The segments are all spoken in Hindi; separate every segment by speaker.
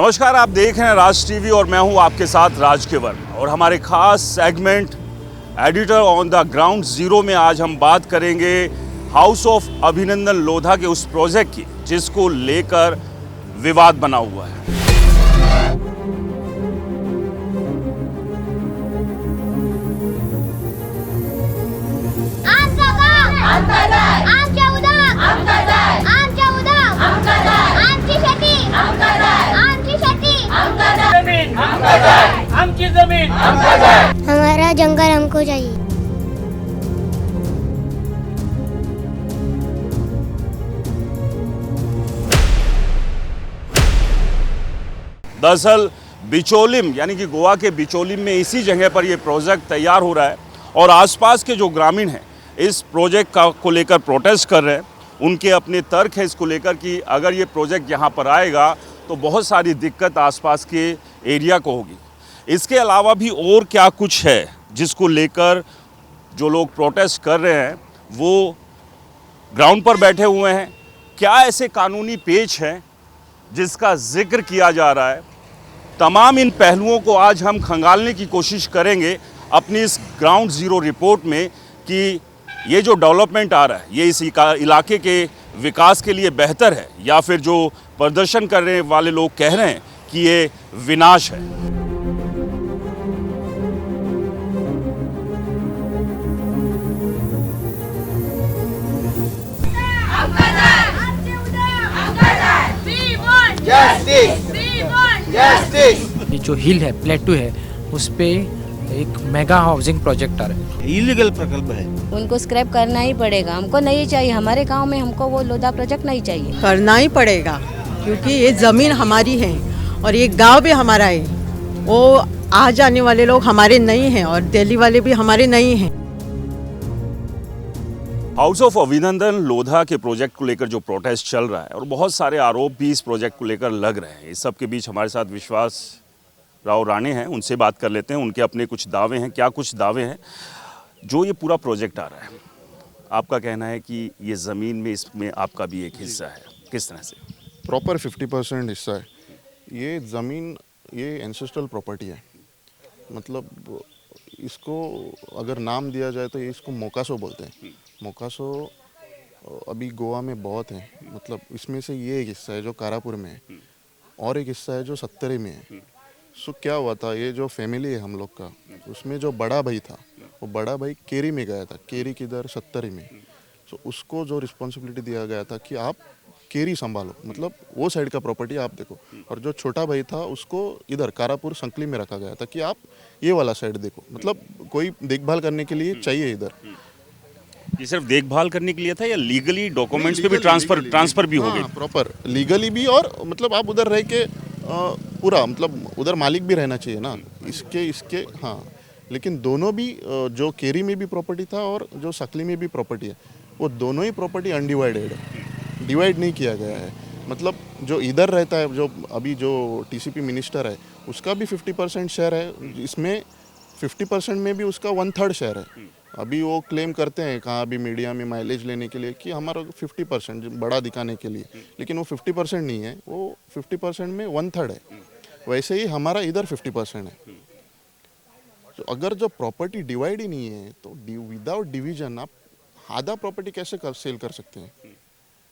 Speaker 1: नमस्कार, आप देख रहे हैं राज टीवी और मैं हूं आपके साथ राज केवल। और हमारे खास segment editor on the ground zero में आज हम बात करेंगे हाउस ऑफ अभिनंदन लोधा के उस प्रोजेक्ट की जिसको लेकर विवाद बना हुआ है।
Speaker 2: आमची जमीन
Speaker 3: हमारा जंगल हमको चाहिए।
Speaker 1: दरअसल बिचोलिम यानी कि गोवा के बिचोलिम में इसी जगह पर यह प्रोजेक्ट तैयार हो रहा है और आसपास के जो ग्रामीण हैं इस प्रोजेक्ट को लेकर प्रोटेस्ट कर रहे हैं। उनके अपने तर्क है इसको लेकर कि अगर ये प्रोजेक्ट यहाँ पर आएगा तो बहुत सारी दिक्कत आसपास के एरिया को होगी। इसके अलावा भी और क्या कुछ है जिसको लेकर जो लोग प्रोटेस्ट कर रहे हैं वो ग्राउंड पर बैठे हुए हैं। क्या ऐसे कानूनी पेच हैं जिसका जिक्र किया जा रहा है। तमाम इन पहलुओं को आज हम खंगालने की कोशिश करेंगे अपनी इस ग्राउंड ज़ीरो रिपोर्ट में कि ये जो डेवलपमेंट आ रहा है ये इस इलाके के विकास के लिए बेहतर है या फिर जो प्रदर्शन करने वाले लोग कह रहे हैं कि ये विनाश है।
Speaker 4: ये जो हिल है, प्लेटू है, उस पे एक मेगा हाउसिंग प्रोजेक्ट आ रहा है।
Speaker 5: इलीगल प्रकल्प है,
Speaker 6: उनको स्क्रैप करना ही पड़ेगा। हमको नहीं चाहिए, हमारे गांव में हमको वो लोधा प्रोजेक्ट नहीं चाहिए।
Speaker 7: करना ही पड़ेगा क्योंकि ये ज़मीन हमारी है और ये गांव भी हमारा है। वो आ जाने वाले लोग हमारे नहीं हैं और दिल्ली वाले भी हमारे नहीं हैं।
Speaker 1: हाउस ऑफ अभिनंदन लोधा के प्रोजेक्ट को लेकर जो प्रोटेस्ट चल रहा है और बहुत सारे आरोप भी इस प्रोजेक्ट को लेकर लग रहे हैं। इस सब के बीच हमारे साथ विश्वास राव राणे हैं, उनसे बात कर लेते हैं। उनके अपने कुछ दावे हैं। क्या कुछ दावे हैं जो ये पूरा प्रोजेक्ट आ रहा है? आपका कहना है कि ये ज़मीन में इसमें आपका भी एक हिस्सा है, किस तरह से?
Speaker 8: प्रॉपर 50% हिस्सा है। ये ज़मीन ये एंसेस्ट्रल प्रॉपर्टी है। मतलब इसको अगर नाम दिया जाए तो ये इसको मोकासो बोलते हैं। मोकासो अभी गोवा में बहुत है। मतलब इसमें से ये एक हिस्सा है जो कारापुर में है और एक हिस्सा है जो सत्तरी में है। सो क्या हुआ था, ये जो फैमिली है हम लोग का, उसमें जो बड़ा भाई था वो बड़ा भाई केरी में गया था। केरी किधर? सत्तरी में। सो उसको जो रिस्पॉन्सिबिलिटी दिया गया था कि आप केरी संभालो, मतलब वो साइड का प्रॉपर्टी आप देखो। और जो छोटा भाई था उसको इधर कारापुर संकली में रखा गया था कि आप ये वाला साइड देखो। मतलब कोई देखभाल करने के लिए चाहिए इधर।
Speaker 1: ये सिर्फ देखभाल करने के लिए था या लीगली डॉक्यूमेंट्स पे भी ट्रांसफर भी हो गए?
Speaker 8: प्रॉपर लीगली भी और मतलब आप उधर रह के पूरा मतलब उधर मालिक भी रहना चाहिए ना इसके हाँ। लेकिन दोनों भी जो केरी में भी प्रॉपर्टी था और जो सकली में भी प्रॉपर्टी है वो दोनों ही प्रॉपर्टी अनडिवाइडेड है, डिवाइड नहीं किया गया है। मतलब जो इधर रहता है, जो अभी जो टीसीपी मिनिस्टर है उसका भी 50% शेयर है इसमें। 50% में भी उसका 1/3 शेयर है। अभी वो क्लेम करते हैं कहाँ अभी मीडिया में माइलेज लेने के लिए कि हमारा 50% बड़ा दिखाने के लिए, लेकिन वो 50% नहीं है, वो 50% में 1/3 है। वैसे ही हमारा इधर 50% है। तो अगर जो प्रॉपर्टी डिवाइड ही नहीं है तो विदाउट डिवीजन आप आधा प्रॉपर्टी कैसे सेल कर सकते हैं?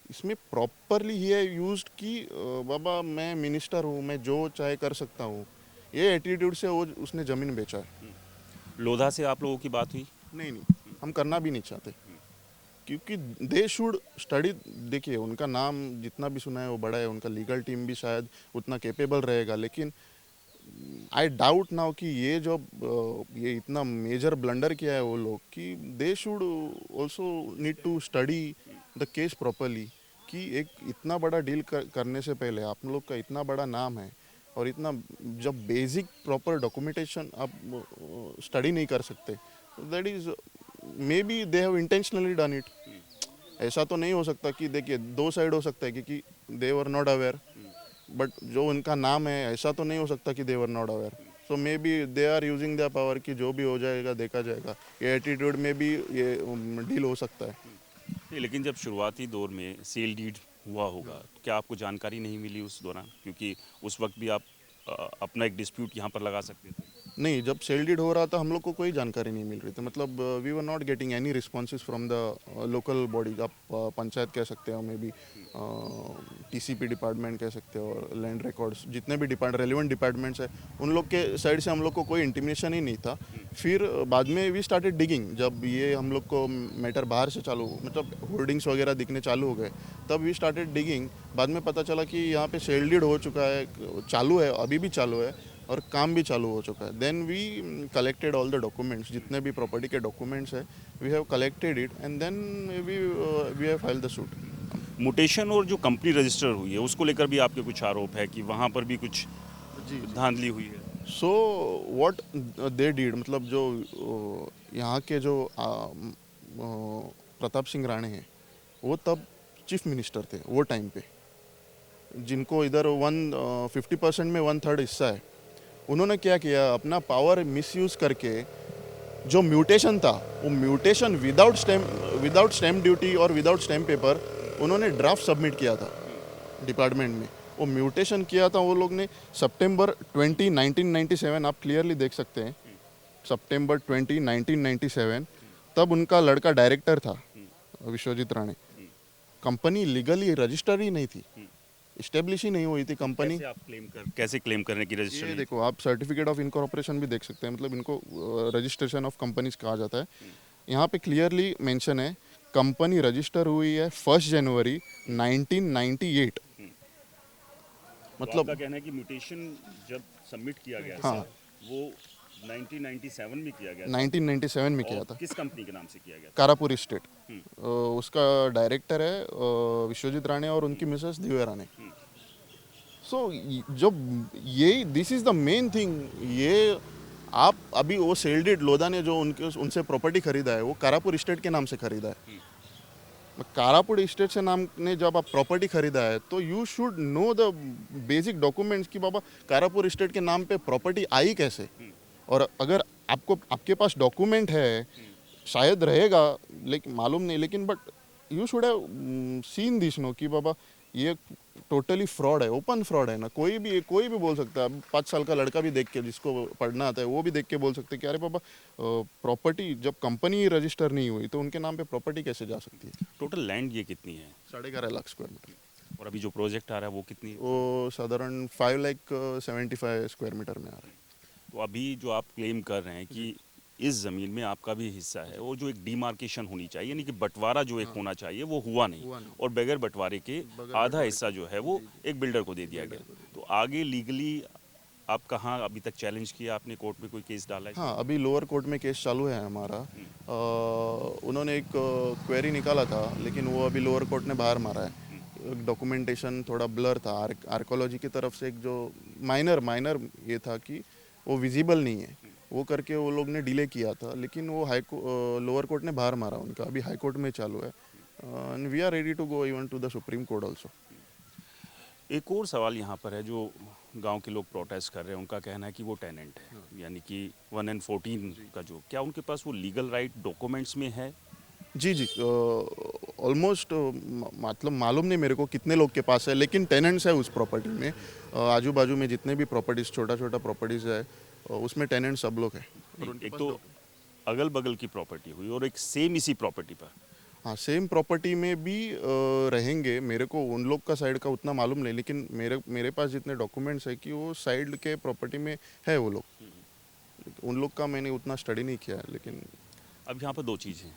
Speaker 8: इसमें प्रॉपरली ये यूज्ड कि बाबा मैं मिनिस्टर हूँ, मैं जो चाहे कर सकता हूँ, ये एटीट्यूड से वो उसने ज़मीन बेचा है।
Speaker 1: लोधा से आप लोगों की बात हुई?
Speaker 8: नहीं, हम करना भी नहीं चाहते क्योंकि दे शुड स्टडी। देखिए उनका नाम जितना भी सुना है वो बड़ा है, उनका लीगल टीम भी शायद उतना कैपेबल रहेगा, लेकिन आई डाउट नाउ कि ये जो ये इतना मेजर ब्लंडर किया है वो लोग कि they should also need to study the case properly कि एक इतना बड़ा डील करने से पहले आप लोग का इतना बड़ा नाम है और इतना जब बेसिक प्रॉपर डॉक्यूमेंटेशन आप स्टडी नहीं कर सकते, that is may be they have intentionally done it. ऐसा तो नहीं हो सकता कि देखिए दो साइड हो सकता है क्योंकि दे वर नॉट अवेयर, बट जो उनका नाम है ऐसा तो नहीं हो सकता कि they were not aware. So maybe they are using the power कि जो भी हो जाएगा देखा जाएगा। ये एटीट्यूड में भी ये डील हो सकता है।
Speaker 1: लेकिन जब शुरुआती दौर में सेल डीड हुआ होगा, क्या आपको जानकारी नहीं मिली उस दौरान, क्योंकि उस वक्त भी आप अपना एक डिस्प्यूट यहाँ पर लगा सकते थे?
Speaker 8: नहीं, जब सेल डीड हो रहा था हम लोग को कोई जानकारी नहीं मिल रही थी, मतलब we were not getting any responses from the local bodies. आप पंचायत कह सकते हो, मे बी टीसीपी डिपार्टमेंट कह सकते हो, और लैंड रिकॉर्ड्स, जितने भी रेलिवेंट डिपार्टमेंट्स हैं उन लोग के साइड से हम लोग को कोई इंटीमेशन ही नहीं था। फिर बाद में वी स्टार्टेड डिगिंग, जब ये हम लोग को मैटर बाहर से चालू, मतलब होर्डिंग्स वगैरह दिखने चालू हो गए, तब वी स्टार्टेड डिगिंग। बाद में पता चला कि यहाँ पे सेल डीड हो चुका है, चालू है, अभी भी चालू है और काम भी चालू हो चुका है। Then we collected all the documents, जितने भी प्रॉपर्टी के डॉक्यूमेंट्स है, we have collected it and then we have filed the suit.
Speaker 1: Mutation और जो कंपनी रजिस्टर हुई है उसको लेकर भी आपके कुछ आरोप है कि वहाँ पर भी कुछ धांधली हुई है?
Speaker 8: सो व्हाट दे डीड, मतलब जो यहाँ के जो प्रताप सिंह राणे हैं, वो तब चीफ मिनिस्टर थे वो टाइम पे, जिनको इधर 50% में 1/3 हिस्सा है। उन्होंने क्या किया, अपना पावर मिसयूज़ करके जो म्यूटेशन था, वो म्यूटेशन विदाउट स्टैम्प ड्यूटी और विदाउट स्टैम्प पेपर उन्होंने ड्राफ्ट सबमिट किया था डिपार्टमेंट में। वो म्यूटेशन किया था वो लोग ने सितंबर 20, 1997, आप क्लियरली देख सकते हैं, सितंबर 20, 1997, तब उनका लड़का डायरेक्टर था Vishwajeet Rane. Company legally register ही नहीं थी, इस्टेब्लिश ही नहीं हुई थी कंपनी।
Speaker 1: कैसे क्लेम करने की
Speaker 8: ये
Speaker 1: रजिस्टर?
Speaker 8: देखो, आप सर्टिफिकेट ऑफ इनकॉर्पोरेशन भी देख सकते हैं, मतलब इनको रजिस्ट्रेशन ऑफ कंपनीज कहा जाता है। यहाँ पे क्लियरली मेंशन है, कंपनी रजिस्टर हुई है 1 जनवरी 1998।
Speaker 1: मतलब कहना है कि म्यूटेशन जब सबमिट किया गया था,
Speaker 8: हाँ,
Speaker 1: वो 1997 में किया गया था।
Speaker 8: 1997 में किया था,
Speaker 1: किस कंपनी के नाम से किया गया था?
Speaker 8: कारापुर स्टेट। उसका डायरेक्टर है विश्वजीत राणे और उनकी मिसेस दिव्या राणे। सो जब ये this is the main thing, ये आप अभी वो सेल डीड लोधा ने जो उनसे प्रॉपर्टी खरीदा है, वो कारापुर स्टेट के नाम से खरीदा है। कारापुर स्टेट से नाम ने जब आप प्रॉपर्टी खरीदा है, तो you should know the basic documents कि बाबा कारापुर स्टेट के नाम पे प्रॉपर्टी आई कैसे। और अगर आपके पास डॉक्यूमेंट है, शायद रहेगा, लेकिन मालूम नहीं, लेकिन but you should have seen this no कि बाबा ये टोटली फ्रॉड है, ओपन फ्रॉड है ना। कोई भी बोल सकता है, 5 साल का लड़का भी देख के, जिसको पढ़ना आता है, वो भी देख के बोल सकते हैं कि अरे बाबा, प्रॉपर्टी जब कंपनी रजिस्टर नहीं हुई तो उनके नाम पे प्रॉपर्टी कैसे जा सकती है।
Speaker 1: टोटल लैंड ये कितनी है?
Speaker 8: 11.5 लाख स्क्वायर मीटर।
Speaker 1: और अभी जो प्रोजेक्ट आ रहा है वो कितनी है?
Speaker 8: वो साधारण 5,75,000 स्क्वायर मीटर में आ रहा है।
Speaker 1: तो अभी जो आप क्लेम कर रहे हैं कि इस ज़मीन में आपका भी हिस्सा है, वो जो एक डिमार्केशन होनी चाहिए, यानी कि बंटवारा जो एक होना चाहिए, वो हुआ नहीं। और बगैर बंटवारे के आधा हिस्सा जो है वो एक बिल्डर को दे दिया गया। तो आगे लीगली आप कहाँ अभी तक चैलेंज किया आपने? कोर्ट में कोई केस डाला है?
Speaker 8: हाँ, अभी लोअर कोर्ट में केस चालू है हमारा। उन्होंने एक क्वेरी निकाला था, लेकिन वो अभी लोअर कोर्ट ने बाहर मारा है। डॉक्यूमेंटेशन थोड़ा ब्लर था, आर्कोलॉजी की तरफ से एक जो माइनर ये था कि वो विजिबल नहीं है, वो करके वो लोग ने डिले किया था, लेकिन वो लोअर कोर्ट ने बाहर मारा उनका। अभी हाई कोर्ट में चालू है, and we are ready to go even to the supreme court also.
Speaker 1: एक और सवाल यहाँ पर है, जो गांव के लोग प्रोटेस्ट कर रहे हैं, उनका कहना है कि वो टेनेंट है, यानी कि 1/14 का जो, क्या उनके पास वो लीगल राइट डॉक्यूमेंट्स में है?
Speaker 8: जी, ऑलमोस्ट मतलब मालूम नहीं मेरे को कितने लोग के पास है, लेकिन टेनेंट्स है उस प्रॉपर्टी में। आजू बाजू में जितने भी प्रॉपर्टीज़, छोटा प्रॉपर्टीज़ है, उसमें टेनेंट सब लोग हैं।
Speaker 1: एक तो अगल बगल की प्रॉपर्टी हुई और एक सेम इसी प्रॉपर्टी पर।
Speaker 8: हाँ, सेम प्रॉपर्टी में भी रहेंगे। मेरे को उन लोग का साइड का उतना मालूम नहीं, लेकिन मेरे पास जितने डॉक्यूमेंट्स है कि वो साइड के प्रॉपर्टी में है वो लोग। उन लोग का मैंने उतना स्टडी नहीं किया है, लेकिन
Speaker 1: अब यहाँ पर दो चीज़ें हैं,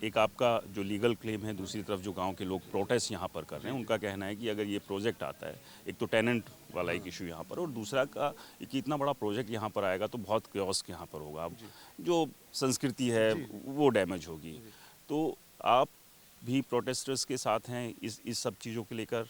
Speaker 1: एक आपका जो लीगल क्लेम है, दूसरी तरफ जो गांव के लोग प्रोटेस्ट यहाँ पर कर रहे हैं, उनका कहना है कि अगर ये प्रोजेक्ट आता है, एक तो टेनेंट वाला एक इशू यहाँ पर, और दूसरा का कि इतना बड़ा प्रोजेक्ट यहाँ पर आएगा तो बहुत क्योस यहाँ पर होगा, अब जो संस्कृति है वो डैमेज होगी। तो आप भी प्रोटेस्टर्स के साथ हैं इस सब चीज़ों को लेकर?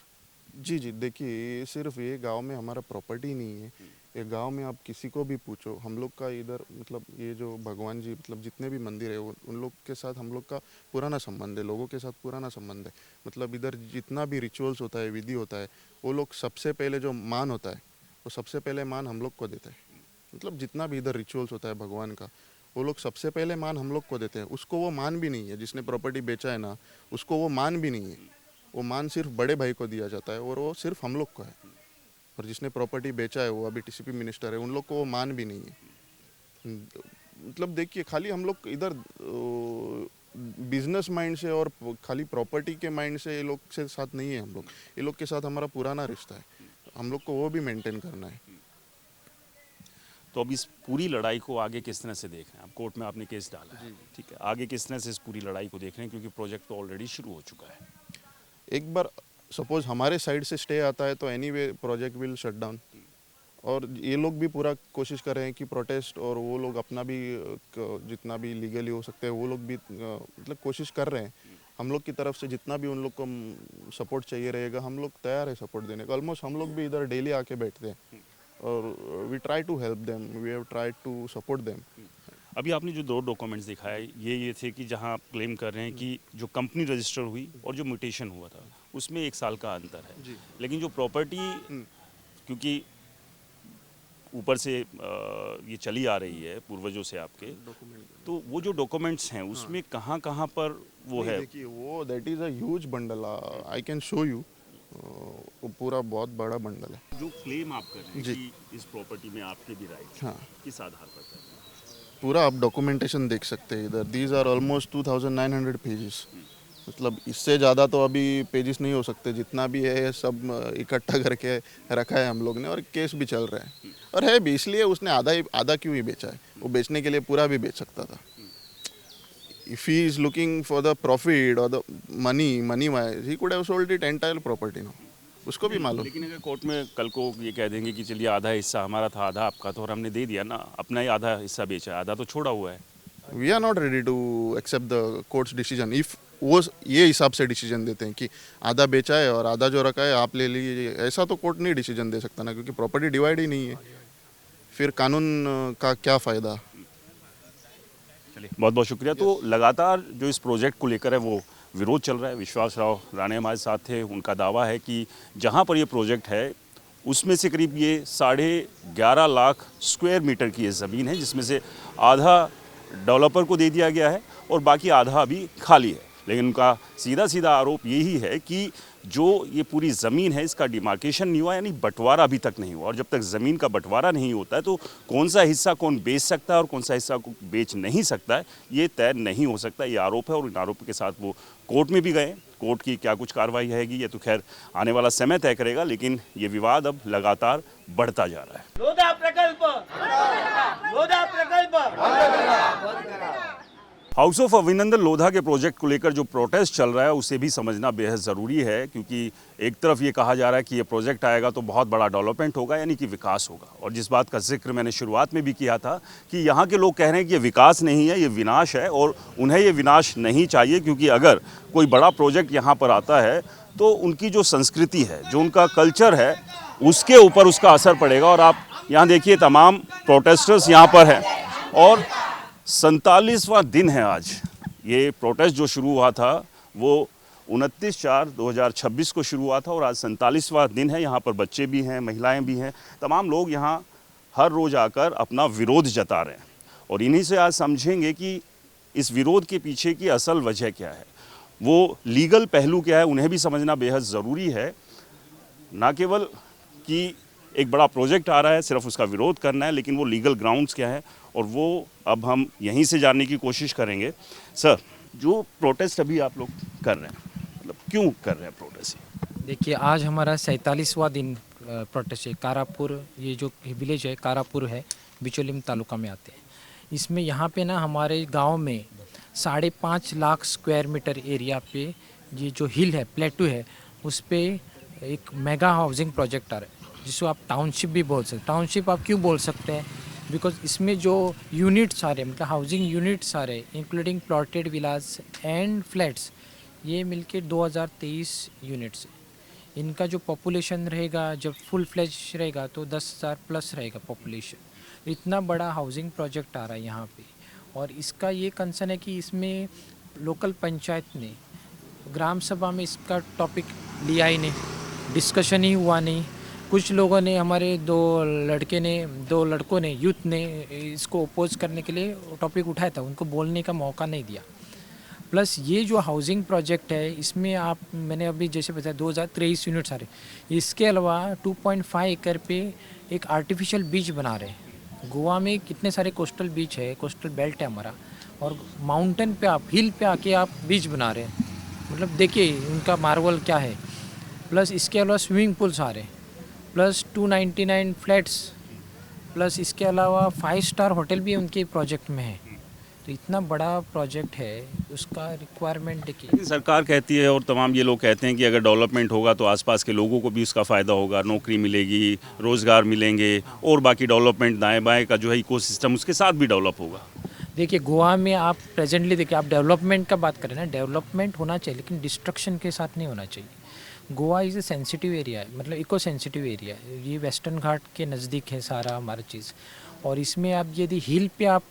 Speaker 8: जी, देखिए, सिर्फ ये गांव में हमारा प्रॉपर्टी नहीं है। ये गांव में आप किसी को भी पूछो, हम लोग का इधर मतलब ये जो भगवान जी, मतलब जितने भी मंदिर है, उन लोग के साथ हम लोग का पुराना संबंध है, लोगों के साथ पुराना संबंध है। मतलब इधर जितना भी रिचुअल्स होता है, विधि होता है, वो लोग सबसे पहले जो मान होता है, वो सबसे पहले मान हम लोग को देते हैं। मतलब जितना भी इधर रिचुअल्स होता है भगवान का, वो लोग सबसे पहले मान हम लोग को देते हैं। उसको वो मान भी नहीं है, जिसने प्रॉपर्टी बेचा है ना, उसको वो मान भी नहीं है। वो मान सिर्फ बड़े भाई को दिया जाता है और वो सिर्फ हम लोग को है। और जिसने प्रॉपर्टी बेचा है वो अभी टीसीपी मिनिस्टर है, उन लोग को वो मान भी नहीं है। मतलब देखिए, खाली हम लोग इधर बिजनेस माइंड से और खाली प्रॉपर्टी के माइंड से ये लोग से साथ नहीं है हम लोग। ये लोग के साथ हमारा पुराना रिश्ता है, हम लोग को वो भी मेंटेन करना है।
Speaker 1: तो अब इस पूरी लड़ाई को आगे किस तरह से देख रहे हैं आप? कोर्ट में आपने केस डाला है, ठीक है, आगे किस तरह से इस पूरी लड़ाई को देख रहे हैं, क्योंकि प्रोजेक्ट तो ऑलरेडी शुरू हो चुका है।
Speaker 8: एक बार सपोज हमारे साइड से स्टे आता है तो anyway project will shut down. और ये लोग भी पूरा कोशिश कर रहे हैं कि प्रोटेस्ट, और वो लोग अपना भी जितना भी लीगली हो सकते हैं वो लोग भी मतलब कोशिश कर रहे हैं। हम लोग की तरफ से जितना भी उन लोग को सपोर्ट चाहिए रहेगा, हम लोग तैयार है सपोर्ट देने का। ऑलमोस्ट हम लोग भी इधर डेली आके बैठते हैं और we try to help them, we have tried to support them.
Speaker 1: अभी आपने जो 2 डॉक्यूमेंट्स दिखाए ये थे कि जहां आप क्लेम कर रहे हैं कि जो कंपनी रजिस्टर हुई और जो म्यूटेशन हुआ था उसमें 1 साल का अंतर है, लेकिन जो प्रॉपर्टी क्योंकि ऊपर से ये चली आ रही है पूर्वजों से आपके, तो वो जो डॉक्यूमेंट्स हैं उसमें कहाँ कहाँ पर वो है?
Speaker 8: देखिए, वो that is a huge bundle, I can show you. वो पूरा बहुत बड़ा बंडल है।
Speaker 1: जो क्लेम आप कर रहे हैं
Speaker 8: जी।
Speaker 1: कि इस प्रॉपर्टी में आपके भी राइट,
Speaker 8: हाँ,
Speaker 1: किस आधार पर कर रहे हैं?
Speaker 8: पूरा आप डॉक्यूमेंटेशन देख सकते हैं इधर। These are almost 2900 pages. मतलब इससे ज़्यादा तो अभी पेजेस नहीं हो सकते, जितना भी है सब इकट्ठा करके रखा है हम लोग ने, और केस भी चल रहा है। और है भी, इसलिए उसने आधा क्यों ही बेचा है, वो बेचने के लिए पूरा भी बेच सकता था। If he is looking for the profit और the money wise, he could have sold it entire property no, उसको भी मालूम।
Speaker 1: लेकिन अगर कोर्ट में कल को ये कह देंगे कि चलिए आधा हिस्सा हमारा था आधा आपका, तो और हमने दे दिया ना, अपना ही आधा हिस्सा बेचा, आधा तो छोड़ा हुआ है।
Speaker 8: We are not ready to accept the court's decision. If वो ये हिसाब से डिसीजन देते हैं कि आधा बेचा है और आधा जो रखा है आप ले लीजिए, ऐसा तो कोर्ट नहीं डिसीजन दे सकता ना, क्योंकि प्रॉपर्टी डिवाइड ही नहीं है। फिर कानून का क्या फ़ायदा।
Speaker 1: चलिए, बहुत बहुत शुक्रिया। तो लगातार जो इस प्रोजेक्ट को लेकर है वो विरोध चल रहा है। विश्वास राव राणे हमारे साथ थे, उनका दावा है कि जहाँ पर ये प्रोजेक्ट है उसमें से करीब ये 11.5 लाख स्क्वायर मीटर की ये ज़मीन है, जिसमें से आधा डेवलपर को दे दिया गया है और बाकी आधा अभी खाली है। लेकिन उनका सीधा सीधा आरोप यही है कि जो ये पूरी ज़मीन है इसका डिमार्केशन नहीं हुआ, यानी बंटवारा अभी तक नहीं हुआ। और जब तक ज़मीन का बंटवारा नहीं होता है तो कौन सा हिस्सा कौन बेच सकता है और कौन सा हिस्सा को बेच नहीं सकता है, ये तय नहीं हो सकता। ये आरोप है और इन आरोप के साथ वो कोर्ट में भी गए। कोर्ट की क्या कुछ कार्रवाई रहेगी ये तो खैर आने वाला समय तय करेगा, लेकिन ये विवाद अब लगातार बढ़ता जा रहा है।
Speaker 2: लोधा प्रकल्प
Speaker 1: हाउस ऑफ अभिनंदन लोधा के प्रोजेक्ट को लेकर जो प्रोटेस्ट चल रहा है उसे भी समझना बेहद ज़रूरी है, क्योंकि एक तरफ ये कहा जा रहा है कि ये प्रोजेक्ट आएगा तो बहुत बड़ा डेवलपमेंट होगा, यानी कि विकास होगा। और जिस बात का जिक्र मैंने शुरुआत में भी किया था कि यहाँ के लोग कह रहे हैं कि ये विकास नहीं है, ये विनाश है, और उन्हें ये विनाश नहीं चाहिए, क्योंकि अगर कोई बड़ा प्रोजेक्ट यहाँ पर आता है तो उनकी जो संस्कृति है, जो उनका कल्चर है, उसके ऊपर उसका असर पड़ेगा। और आप यहाँ देखिए, तमाम प्रोटेस्टर्स यहाँ पर हैं और 47वां दिन है आज। ये प्रोटेस्ट जो शुरू हुआ था वो 29/4/2026 को शुरू हुआ था और आज 47वां दिन है। यहाँ पर बच्चे भी हैं, महिलाएं भी हैं, तमाम लोग यहाँ हर रोज़ आकर अपना विरोध जता रहे हैं। और इन्हीं से आज समझेंगे कि इस विरोध के पीछे की असल वजह क्या है, वो लीगल पहलू क्या है, उन्हें भी समझना बेहद ज़रूरी है। ना केवल कि एक बड़ा प्रोजेक्ट आ रहा है सिर्फ उसका विरोध करना है, लेकिन वो लीगल ग्राउंड्स क्या है, और वो अब हम यहीं से जानने की कोशिश करेंगे। सर, जो प्रोटेस्ट अभी आप लोग कर रहे हैं, मतलब क्यों कर रहे हैं प्रोटेस्ट?
Speaker 4: देखिए, आज हमारा 47वां दिन प्रोटेस्ट है। कारापुर, ये जो विलेज है कारापुर है, बिचोलिम तालुका में आते हैं। इसमें यहाँ पे ना हमारे गांव में 5.5 लाख स्क्वायर मीटर एरिया पे ये जो हिल है, प्लेटू है, उस पर एक मेगा हाउसिंग प्रोजेक्ट आ रहा है, जिसको आप टाउनशिप भी बोल सकते हैं। टाउनशिप आप क्यों बोल सकते हैं? बिकॉज इसमें जो यूनिट्स आ रहे हैं, मतलब हाउसिंग यूनिट्स आ रहे हैं, including plotted Vilas and flats, ये मिलके 2023 यूनिट्स है। इनका जो पॉपुलेशन रहेगा, जब फुल फ्लेज रहेगा तो 10,000 प्लस रहेगा पॉपुलेशन। इतना बड़ा हाउसिंग प्रोजेक्ट आ रहा है यहाँ पे, और इसका ये कंसर्न है कि इसमें लोकल पंचायत ने, ग्राम सभा में इसका टॉपिक लिया ही नहीं, डिस्कशन ही हुआ नहीं। कुछ लोगों ने, हमारे दो लड़कों ने, यूथ ने इसको अपोज करने के लिए टॉपिक उठाया था, उनको बोलने का मौका नहीं दिया। प्लस ये जो हाउसिंग प्रोजेक्ट है इसमें आप मैंने अभी जैसे बताया 2023 यूनिट्स आ रहे, इसके अलावा 2.5 एकड़ पे एक आर्टिफिशियल बीच बना रहे हैं। गोवा में कितने सारे कोस्टल बीच है, कोस्टल बेल्ट है हमारा, और माउंटेन पे आप हिल पे आके आप बीच बना रहे हैं, मतलब देखिए उनका मार्वल क्या है। प्लस इसके अलावा स्विमिंग पूल्स आ रहे हैं, प्लस 299 फ्लैट्स, प्लस इसके अलावा 5 स्टार होटल भी उनके प्रोजेक्ट में है। तो इतना बड़ा प्रोजेक्ट है, उसका रिक्वायरमेंट देखिए।
Speaker 1: लेकिन सरकार कहती है और तमाम ये लोग कहते हैं कि अगर डेवलपमेंट होगा तो आसपास के लोगों को भी उसका फ़ायदा होगा, नौकरी मिलेगी, रोज़गार मिलेंगे, और बाकी डेवलपमेंट दाएं बाएं का जो है इकोसिस्टम उसके साथ भी डेवलप होगा।
Speaker 4: देखिए गोवा में आप प्रेजेंटली देखिए, आप डेवलपमेंट का बात करें ना, डेवलपमेंट होना चाहिए लेकिन डिस्ट्रक्शन के साथ नहीं होना चाहिए। Goa is a sensitive area है, मतलब इको सेंसिटिव एरिया है, ये वेस्टर्न घाट के नज़दीक है सारा हमारा चीज़। और इसमें आप यदि हिल पे आप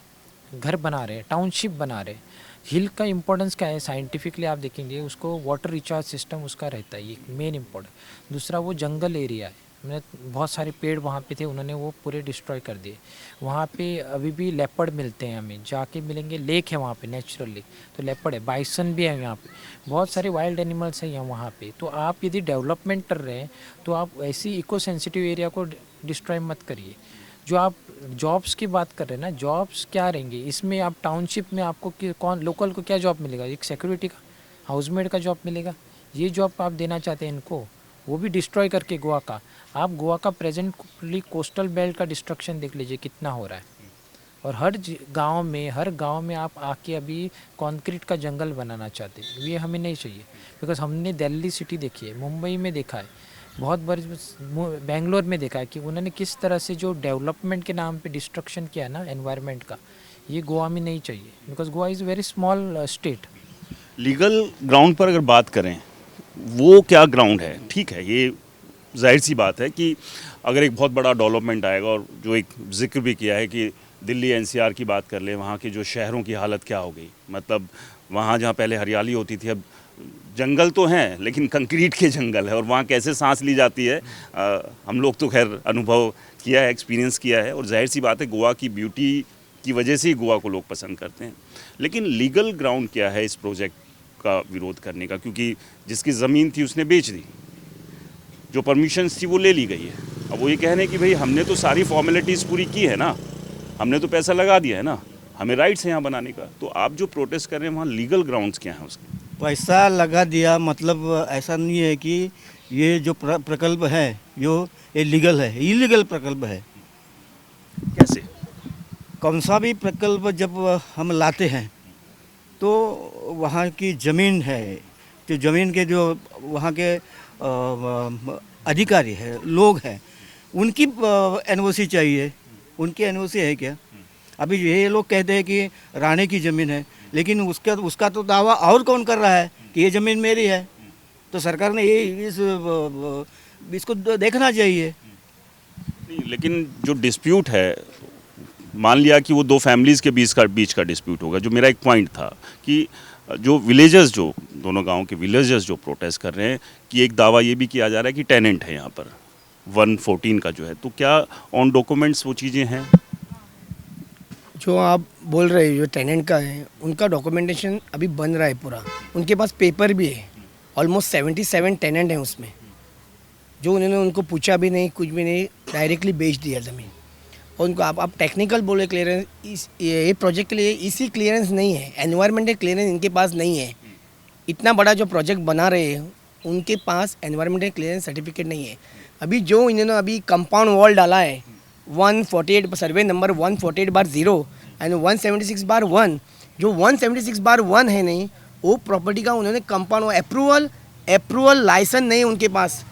Speaker 4: घर बना रहे हैं, टाउनशिप बना रहे हैं, हिल का इम्पोर्टेंस क्या है साइंटिफिकली आप देखेंगे, उसको वाटर रिचार्ज सिस्टम उसका रहता है, ये मेन इम्पोर्टेंट। दूसरा वो जंगल एरिया है, मैंने बहुत सारे पेड़ वहाँ पे थे, उन्होंने वो पूरे डिस्ट्रॉय कर दिए। वहाँ पे अभी भी लेपर्ड मिलते हैं, हमें जाके मिलेंगे, लेक है वहाँ पे, नेचुरल लेक, तो लेपर्ड है, बाइसन भी है यहाँ पे, बहुत सारे वाइल्ड एनिमल्स हैं यहाँ वहाँ पे। तो आप यदि डेवलपमेंट कर रहे हैं तो आप ऐसी इको सेंसिटिव एरिया को डिस्ट्रॉय मत करिए। जो आप जॉब्स की बात कर रहे हैं ना, जॉब्स क्या रहेंगे इसमें, आप टाउनशिप में आपको कौन लोकल को क्या जॉब मिलेगा, एक सिक्योरिटी का, हाउसमेड का जॉब मिलेगा। ये जॉब आप देना चाहते हैं इनको, वो भी डिस्ट्रॉय करके गोवा का। आप गोवा का प्रेजेंटली कोस्टल बेल्ट का डिस्ट्रक्शन देख लीजिए कितना हो रहा है, और हर गांव में आप आके अभी कंक्रीट का जंगल बनाना चाहते हैं, ये हमें नहीं चाहिए। बिकॉज हमने दिल्ली सिटी देखी है, मुंबई में देखा है, बहुत बार बेंगलोर में देखा है कि उन्होंने किस तरह से जो डेवलपमेंट के नाम पे डिस्ट्रक्शन किया है ना एनवायरनमेंट का, ये गोवा में नहीं चाहिए। Because Goa is very small state.
Speaker 1: Legal ground पर अगर बात करें, वो क्या ग्राउंड है? ठीक है, ये जाहिर सी बात है कि अगर एक बहुत बड़ा डेवलपमेंट आएगा, और जो एक जिक्र भी किया है कि दिल्ली एनसीआर की बात कर ले, वहाँ के जो शहरों की हालत क्या हो गई, मतलब वहाँ जहाँ पहले हरियाली होती थी अब जंगल तो हैं लेकिन कंक्रीट के जंगल है, और वहाँ कैसे सांस ली जाती है हम लोग तो खैर अनुभव किया है, एक्सपीरियंस किया है, और जाहिर सी बात है गोवा की ब्यूटी की वजह से ही गोवा को लोग पसंद करते हैं। लेकिन लीगल ग्राउंड क्या है इस प्रोजेक्ट का विरोध करने का? क्योंकि जिसकी ज़मीन थी उसने बेच दी, जो परमिशंस थी वो ले ली गई है। अब वो ये कह रहे हैं कि भाई हमने तो सारी फॉर्मेलिटीज़ पूरी की है ना, हमने तो पैसा लगा दिया है ना, हमें राइट्स हैं यहाँ बनाने का। तो आप जो प्रोटेस्ट कर रहे हैं वहाँ लीगल ग्राउंड्स क्या हैं उसके?
Speaker 2: पैसा लगा दिया मतलब ऐसा नहीं है कि ये जो प्रकल्प है ये लीगल है, इलीगल प्रकल्प है।
Speaker 1: कैसे?
Speaker 2: कौन सा भी प्रकल्प जब हम लाते हैं तो वहाँ की ज़मीन है, तो ज़मीन के जो वहाँ के अधिकारी है, लोग हैं, उनकी एनओसी चाहिए। उनकी एनओसी है क्या? अभी ये लोग कहते हैं कि राणे की ज़मीन है, लेकिन उसका तो दावा और कौन कर रहा है कि ये ज़मीन मेरी है। तो सरकार ने ये इसको देखना चाहिए।
Speaker 1: नहीं, लेकिन जो डिस्प्यूट है, मान लिया कि वो दो फैमिलीज़ के बीच का डिस्प्यूट होगा, जो मेरा एक पॉइंट था कि जो विलेजर्स, जो दोनों गांव के विलेजर्स जो प्रोटेस्ट कर रहे हैं, कि एक दावा ये भी किया जा रहा है कि टेनेंट है यहाँ पर 114 का जो है, तो क्या ऑन डॉक्यूमेंट्स वो चीज़ें हैं?
Speaker 5: जो आप बोल रहे हैं जो टेनेंट का है, उनका डॉक्यूमेंटेशन अभी बन रहा है पूरा, उनके पास पेपर भी है। ऑलमोस्ट 77 टेनेंट हैं उसमें, जो उन्होंने उनको पूछा भी नहीं, कुछ भी नहीं, डायरेक्टली बेच दिया ज़मीन। और उनको आप टेक्निकल बोले क्लियरेंस, ये प्रोजेक्ट के लिए इसी क्लियरेंस नहीं है, एनवायरमेंटल क्लियरेंस इनके पास नहीं है। इतना बड़ा जो प्रोजेक्ट बना रहे हैं उनके पास एनवायरमेंटल क्लियरेंस सर्टिफिकेट नहीं है। अभी जो इन्होंने अभी कंपाउंड वॉल डाला है 148 सर्वे नंबर 148/0 एंड 176/1, जो 176/1 है नहीं, वो प्रॉपर्टी का उन्होंने कंपाउंड अप्रूवल लाइसेंस नहीं है उनके पास,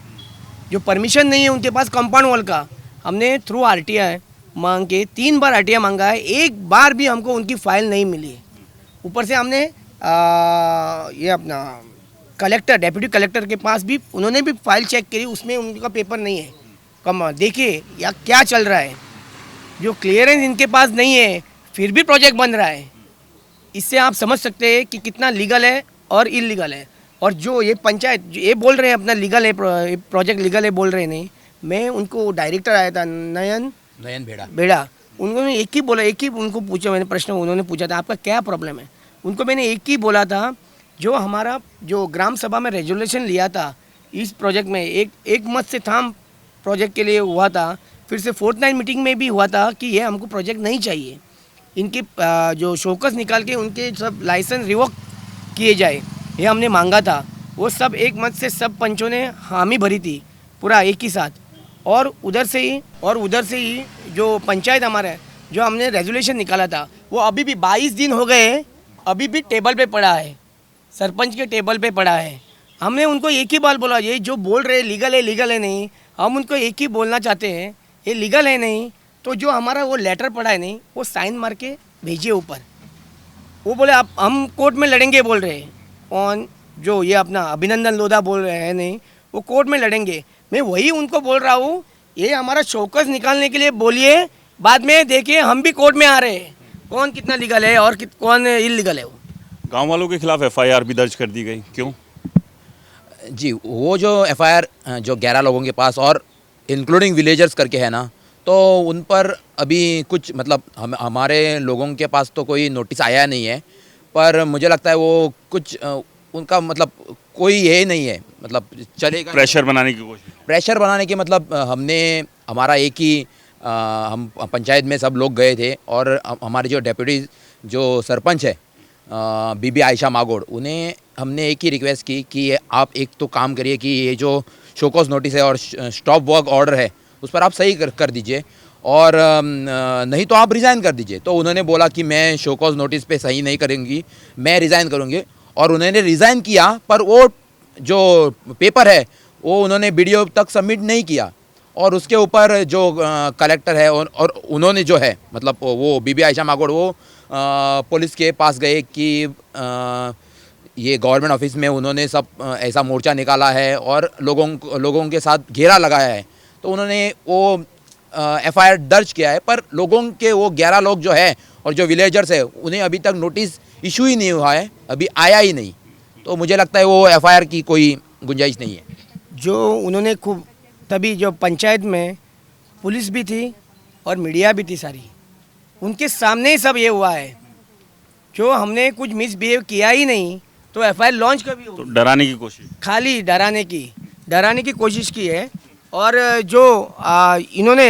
Speaker 5: जो परमिशन नहीं है उनके पास कंपाउंड वॉल का। हमने थ्रू आरटीआई मांग के 3 बार आरटीआई मांगा है, एक बार भी हमको उनकी फ़ाइल नहीं मिली। ऊपर से हमने ये अपना कलेक्टर, डेप्यूटी कलेक्टर के पास भी उन्होंने भी फाइल चेक करी, उसमें उनका पेपर नहीं है। कम देखिए या क्या चल रहा है, जो क्लियरेंस इनके पास नहीं है फिर भी प्रोजेक्ट बन रहा है। इससे आप समझ सकते हैं कि कितना लीगल है और इलीगल है। और जो ये पंचायत ये बोल रहे हैं अपना लीगल है, प्रोजेक्ट लीगल है बोल रहे हैं, नहीं, मैं उनको डायरेक्टर आया था नयन बेड़ा, उन्होंने एक ही बोला, एक ही उनको पूछा मैंने प्रश्न, उन्होंने पूछा था आपका क्या प्रॉब्लम है, उनको मैंने एक ही बोला था जो हमारा जो ग्राम सभा में रेजोल्यूशन लिया था इस प्रोजेक्ट में, एक मत से था प्रोजेक्ट के लिए हुआ था, फिर से फोर्थ-नाइट मीटिंग में भी हुआ था कि ये हमको प्रोजेक्ट नहीं चाहिए, इनके जो शोकस निकाल के उनके सब लाइसेंस रिवोक किए जाए, ये हमने मांगा था। वो सब एक मत से सब पंचों ने हामी भरी थी पूरा एक ही साथ। और उधर से ही जो पंचायत हमारा है, जो हमने रेजोल्यूशन निकाला था, वो अभी भी 22 दिन हो गए, अभी भी टेबल पे पड़ा है, सरपंच के टेबल पे पड़ा है। हमने उनको एक ही बात बोला, ये जो बोल रहे लीगल है नहीं, हम उनको एक ही बोलना चाहते हैं, ये लीगल है नहीं तो जो हमारा वो लेटर पड़ा है नहीं, वो साइन मार के भेजिए ऊपर। वो बोले आप हम कोर्ट में लड़ेंगे बोल रहे हैं। कौन? जो ये अपना अभिनंदन लोधा बोल रहे हैं नहीं, वो कोर्ट में लड़ेंगे। मैं वही उनको बोल रहा हूँ, ये हमारा शोकस निकालने के लिए बोलिए, बाद में देखिए हम भी कोर्ट में आ रहे हैं, कौन कितना लीगल है और कौन इलीगल है। वो
Speaker 1: गांव वालों के खिलाफ एफआईआर भी दर्ज कर दी गई, क्यों?
Speaker 9: जी, वो जो एफआईआर जो 11 लोगों के पास और इंक्लूडिंग विलेजर्स करके है ना, तो उन पर अभी कुछ मतलब हमारे लोगों के पास तो कोई नोटिस आया नहीं है, पर मुझे लगता है वो कुछ उनका मतलब कोई ये नहीं है, मतलब चलेगा।
Speaker 1: प्रेशर बनाने की कोशिश?
Speaker 9: प्रेशर बनाने के मतलब हमने हमारा एक ही हम पंचायत में सब लोग गए थे और हमारे जो डेप्यूटी जो सरपंच है बीबी आयशा मागोड़, उन्हें हमने एक ही रिक्वेस्ट की कि आप एक तो काम करिए कि ये जो शोकॉज नोटिस है और स्टॉप वर्क ऑर्डर है उस पर आप सही कर दीजिए, और नहीं तो आप रिज़ाइन कर दीजिए। तो उन्होंने बोला कि मैं शोकॉज नोटिस पे सही नहीं करूँगी, मैं रिज़ाइन करूँगी, और उन्होंने रिज़ाइन किया, पर वो जो पेपर है वो उन्होंने बीडीओ तक सबमिट नहीं किया, और उसके ऊपर जो कलेक्टर है और उन्होंने जो है मतलब वो बीबी आयशा मागोड़ वो पुलिस के पास गए कि ये गवर्नमेंट ऑफिस में उन्होंने सब ऐसा मोर्चा निकाला है और लोगों के साथ घेरा लगाया है, तो उन्होंने वो एफआईआर दर्ज किया है, पर लोगों के वो 11 लोग जो है और जो विलेजर्स है उन्हें अभी तक नोटिस इशू ही नहीं हुआ है, अभी आया ही नहीं, तो मुझे लगता है वो एफआईआर की कोई गुंजाइश नहीं है।
Speaker 5: जो उन्होंने खूब तभी जो पंचायत में पुलिस भी थी और मीडिया भी थी सारी, उनके सामने ही सब ये हुआ है, जो हमने कुछ मिसबिहेव किया ही नहीं तो एफआईआर लॉन्च कभी
Speaker 1: तो डराने की कोशिश?
Speaker 5: खाली डराने की कोशिश की है। और जो इन्होंने